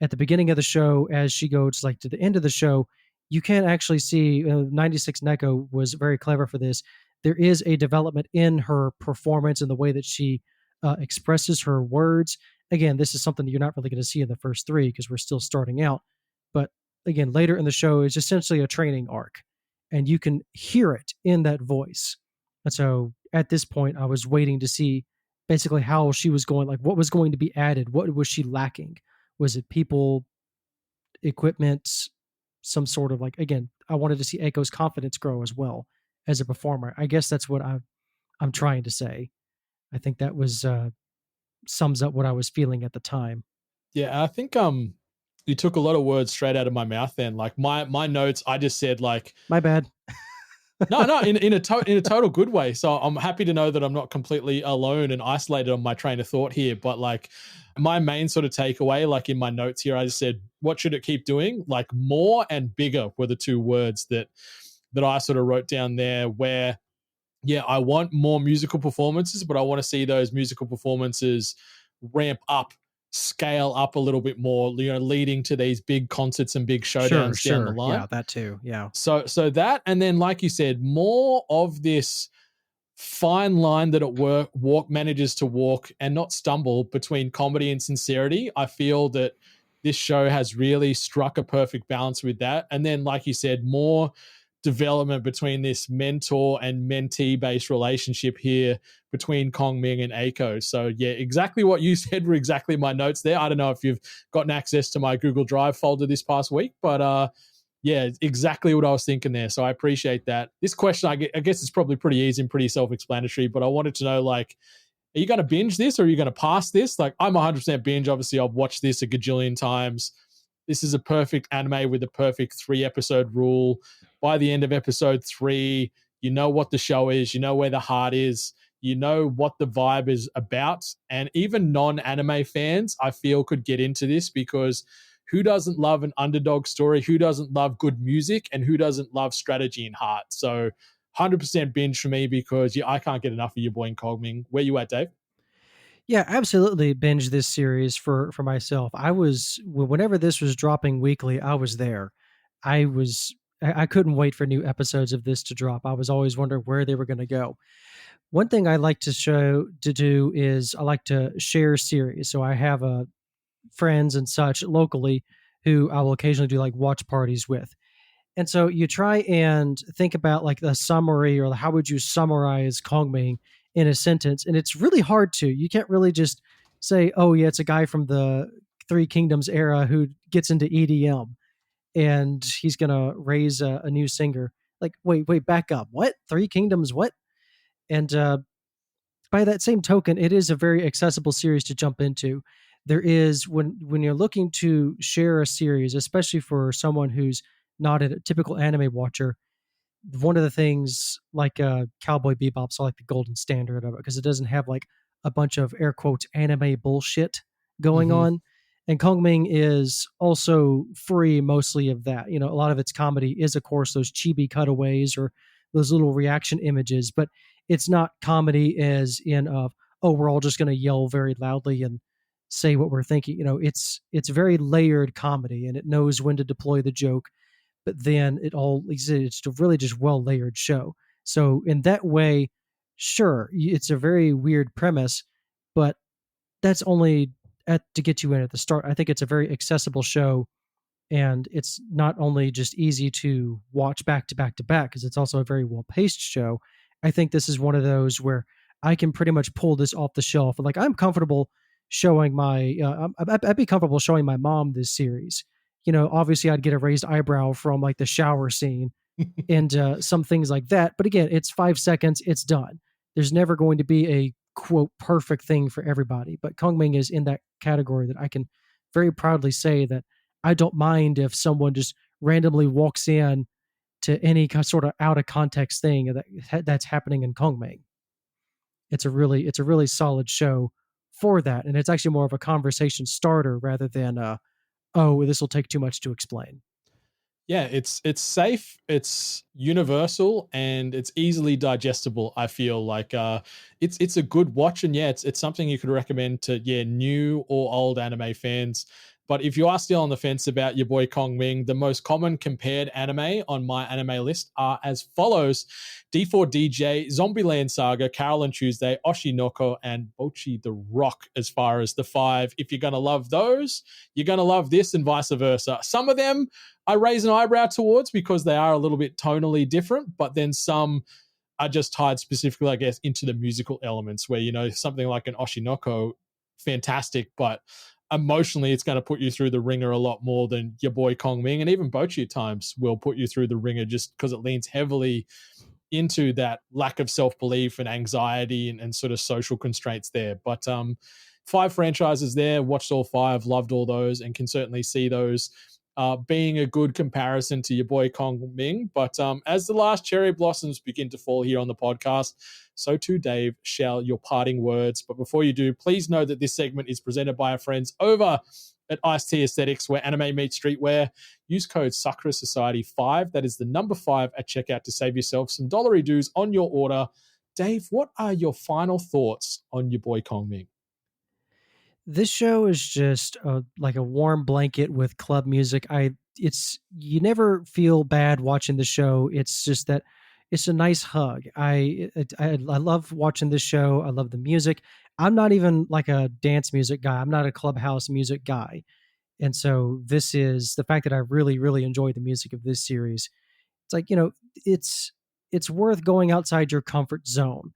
at the beginning of the show, as she goes like to the end of the show, you can actually see 96 Neko was very clever for this. There is a development in her performance and the way that she expresses her words. Again, this is something that you're not really going to see in the first 3 because we're still starting out. But again, later in the show is essentially a training arc, and you can hear it in that voice. And so at this point, I was waiting to see basically how she was going, like what was going to be added. What was she lacking? Was it people, equipment, some sort of like, again, I wanted to see Eiko's confidence grow as well as a performer. I guess that's what I'm trying to say. I think that was sums up what I was feeling at the time. Yeah, I think you took a lot of words straight out of my mouth then. Like my notes, I just said like, My bad. no, in a total good way. So I'm happy to know that I'm not completely alone and isolated on my train of thought here. But like my main sort of takeaway, like in my notes here, I just said, what should it keep doing? Like more and bigger were the two words that I sort of wrote down there. Where yeah, I want more musical performances, but I want to see those musical performances ramp up, scale up a little bit more, leading to these big concerts and big showdowns down the line. Yeah, that too. Yeah. So that, and then like you said, more of this fine line that it manages to walk and not stumble between comedy and sincerity. I feel that this show has really struck a perfect balance with that. And then, like you said, more development between this mentor and mentee based relationship here between Kongming and Eiko. So yeah, exactly what you said were exactly my notes there. I don't know if you've gotten access to my Google Drive folder this past week, but yeah, exactly what I was thinking there. So I appreciate that. This question, I guess it's probably pretty easy and pretty self-explanatory, but I wanted to know, like, are you going to binge this or are you going to pass this? Like, I'm 100% binge. Obviously, I've watched this a gajillion times. This is a perfect anime with a perfect 3-episode rule. By the end of episode 3, you know what the show is, you know where the heart is, you know what the vibe is about. And even non-anime fans, I feel, could get into this because who doesn't love an underdog story? Who doesn't love good music? And who doesn't love strategy and heart? So 100% binge for me because I can't get enough of your boy Kongming. Where you at, Dave? Yeah, absolutely binge this series for myself. Whenever this was dropping weekly, I was there. I couldn't wait for new episodes of this to drop. I was always wondering where they were going to go. One thing I like to do is I like to share series. So I have friends and such locally who I will occasionally do like watch parties with. And so you try and think about like the summary or how would you summarize Kongming in a sentence. And it's really hard to. You can't really just say, oh, yeah, it's a guy from the Three Kingdoms era who gets into EDM and he's going to raise a new singer. Like, wait, back up. What? Three Kingdoms? What? And by that same token, it is a very accessible series to jump into. There is when you're looking to share a series, especially for someone who's not a typical anime watcher, one of the things like Cowboy Bebop's like the golden standard of it because it doesn't have like a bunch of air quotes anime bullshit going on. And Kongming is also free mostly of that. You know, a lot of its comedy is, of course, those chibi cutaways or those little reaction images, but it's not comedy as in oh, we're all just going to yell very loudly and say what we're thinking. You know, it's very layered comedy and it knows when to deploy the joke, but then it's a really just well layered show. So in that way, sure, it's a very weird premise, but that's only to get you in at the start. I think it's a very accessible show, and it's not only just easy to watch back to back to back because it's also a very well paced show. I think this is one of those where I can pretty much pull this off the shelf. Like I'm comfortable showing I'd be comfortable showing my mom this series. You know, obviously I'd get a raised eyebrow from like the shower scene and some things like that. But again, it's 5 seconds, it's done. There's never going to be a quote perfect thing for everybody. But Kongming is in that category that I can very proudly say that I don't mind if someone just randomly walks in to any sort of out of context thing that's happening in Kongming. It's a really solid show for that, and it's actually more of a conversation starter rather than oh, this will take too much to explain. Yeah, it's safe, it's universal, and it's easily digestible. I feel like it's a good watch, and yeah, it's something you could recommend to new or old anime fans. But if you are still on the fence about your boy Kongming, the most common compared anime on my anime list are as follows: D4DJ, Zombieland Saga, Carol and Tuesday, Oshinoko, and Bochi the Rock as far as the 5. If you're going to love those, you're going to love this and vice versa. Some of them I raise an eyebrow towards because they are a little bit tonally different, but then some are just tied specifically, I guess, into the musical elements where, something like an Oshinoko, fantastic, but emotionally it's going to put you through the ringer a lot more than your boy Kongming, and even Bochi at times will put you through the ringer just because it leans heavily into that lack of self-belief and anxiety and sort of social constraints there. But 5 franchises there, watched all 5, loved all those, and can certainly see those being a good comparison to your boy Kongming. But as the last cherry blossoms begin to fall here on the podcast, so too, Dave, shall your parting words. But before you do, please know that this segment is presented by our friends over at Ice Tea Aesthetics, where anime meets streetwear. Use code Sakura Society 5, that is the number 5 at checkout, to save yourself some dollary dues on your order. Dave, what are your final thoughts on your boy Kongming? This show is just like a warm blanket with club music. You never feel bad watching the show. It's just that it's a nice hug. I love watching this show. I love the music. I'm not even like a dance music guy. I'm not a clubhouse music guy. And so this is the fact that I really, really enjoy the music of this series. It's like, it's worth going outside your comfort zone.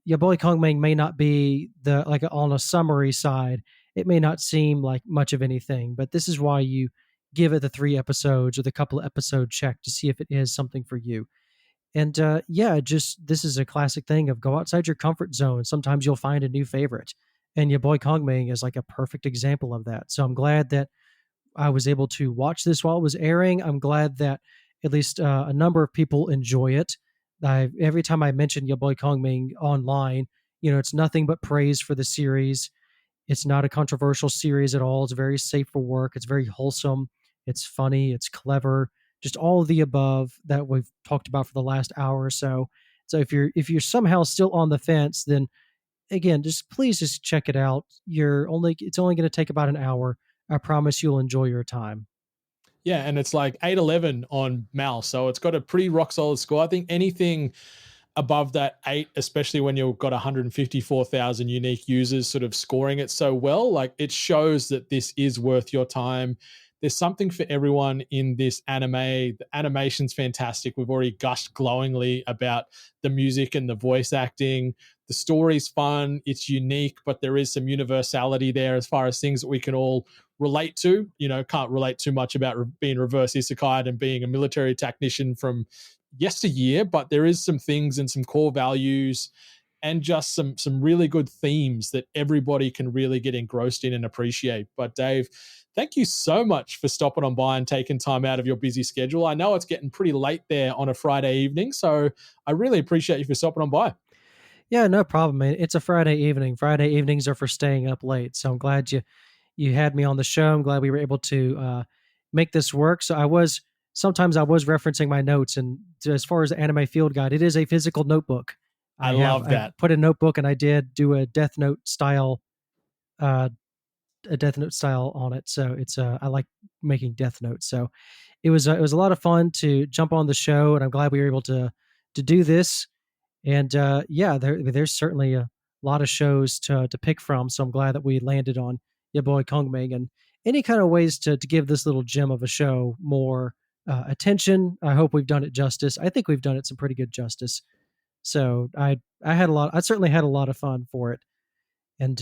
Your boy Kongming may not be on a summary side. It may not seem like much of anything, but this is why you give it the 3 episodes or the couple of episode check to see if it is something for you. And this is a classic thing of go outside your comfort zone. Sometimes you'll find a new favorite, and your boy Kongming is like a perfect example of that. So I'm glad that I was able to watch this while it was airing. I'm glad that at least a number of people enjoy it. Every time I mention your boy Kongming online, it's nothing but praise for the series. It's not a controversial series at all. It's very safe for work. It's very wholesome. It's funny. It's clever. Just all of the above that we've talked about for the last hour or so. So if you're somehow still on the fence, then again, please check it out. It's only going to take about an hour. I promise you'll enjoy your time. Yeah, and it's like 811 on Mouse, so it's got a pretty rock solid score. I think anything above that 8, especially when you've got 154,000 unique users sort of scoring it so well, like it shows that this is worth your time. There's something for everyone in this anime. The animation's fantastic. We've already gushed glowingly about the music and the voice acting. The story's fun. It's unique, but there is some universality there as far as things that we can all relate to. Can't relate too much about being reverse isekai and being a military technician from yesteryear, but there is some things and some core values and just some really good themes that everybody can really get engrossed in and appreciate. But Dave, thank you so much for stopping on by and taking time out of your busy schedule. I know it's getting pretty late there on a Friday evening, so I really appreciate you for stopping on by. Yeah, no problem, man. It's a Friday evening. Friday evenings are for staying up late, so I'm glad you had me on the show. I'm glad we were able to make this work. So sometimes I was referencing my notes, and as far as the anime field guide, it is a physical notebook. I love that. I put a notebook, and I did do a Death Note style on it. So it's I like making Death Notes. So it was a lot of fun to jump on the show, and I'm glad we were able to do this. And there's certainly a lot of shows to pick from. So I'm glad that we landed on your boy Kongming, and any kind of ways to give this little gem of a show more attention. I hope we've done it justice. I think we've done it some pretty good justice. So I certainly had a lot of fun for it, and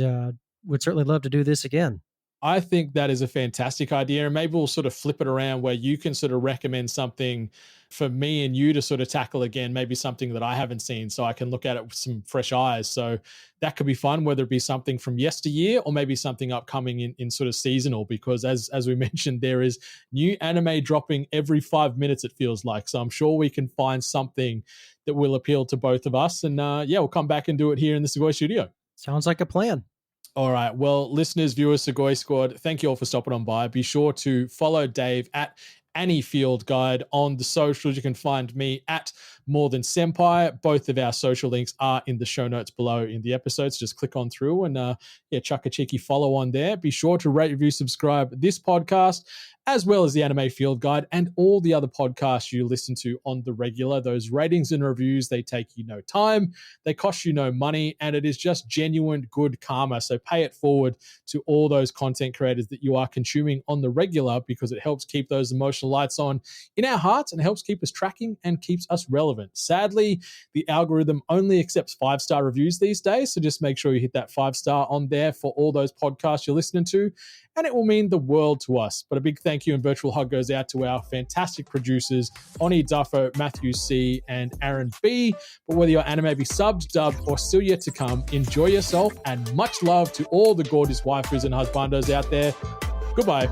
would certainly love to do this again. I think that is a fantastic idea. And maybe we'll sort of flip it around where you can sort of recommend something for me and you to sort of tackle again, maybe something that I haven't seen, so I can look at it with some fresh eyes. So that could be fun, whether it be something from yesteryear or maybe something upcoming in sort of seasonal, because as we mentioned, there is new anime dropping every 5 minutes, it feels like. So I'm sure we can find something that will appeal to both of us. And we'll come back and do it here in the Sugoi studio. Sounds like a plan. All right. Well, listeners, viewers, Sugoi Squad, thank you all for stopping on by. Be sure to follow Dave at Annie Field Guide on the socials. You can find me at More Than Senpai. Both of our social links are in the show notes below in the episodes. Just click on through and chuck a cheeky follow on there. Be sure to rate, review, subscribe this podcast, as well as the Anime Field Guide and all the other podcasts you listen to on the regular. Those ratings and reviews, they take you no time, they cost you no money, and it is just genuine good karma. So pay it forward to all those content creators that you are consuming on the regular, because it helps keep those emotional lights on in our hearts and helps keep us tracking and keeps us relevant relevant. Sadly, the algorithm only accepts 5-star reviews these days, so just make sure you hit that 5-star on there for all those podcasts you're listening to, and it will mean the world to us. But a big thank you and virtual hug goes out to our fantastic producers, Oni, Duffo, Matthew C, and Aaron B. But whether your anime be subbed, dubbed, or still yet to come, enjoy yourself, and much love to all the gorgeous waifus and husbandos out there. Goodbye.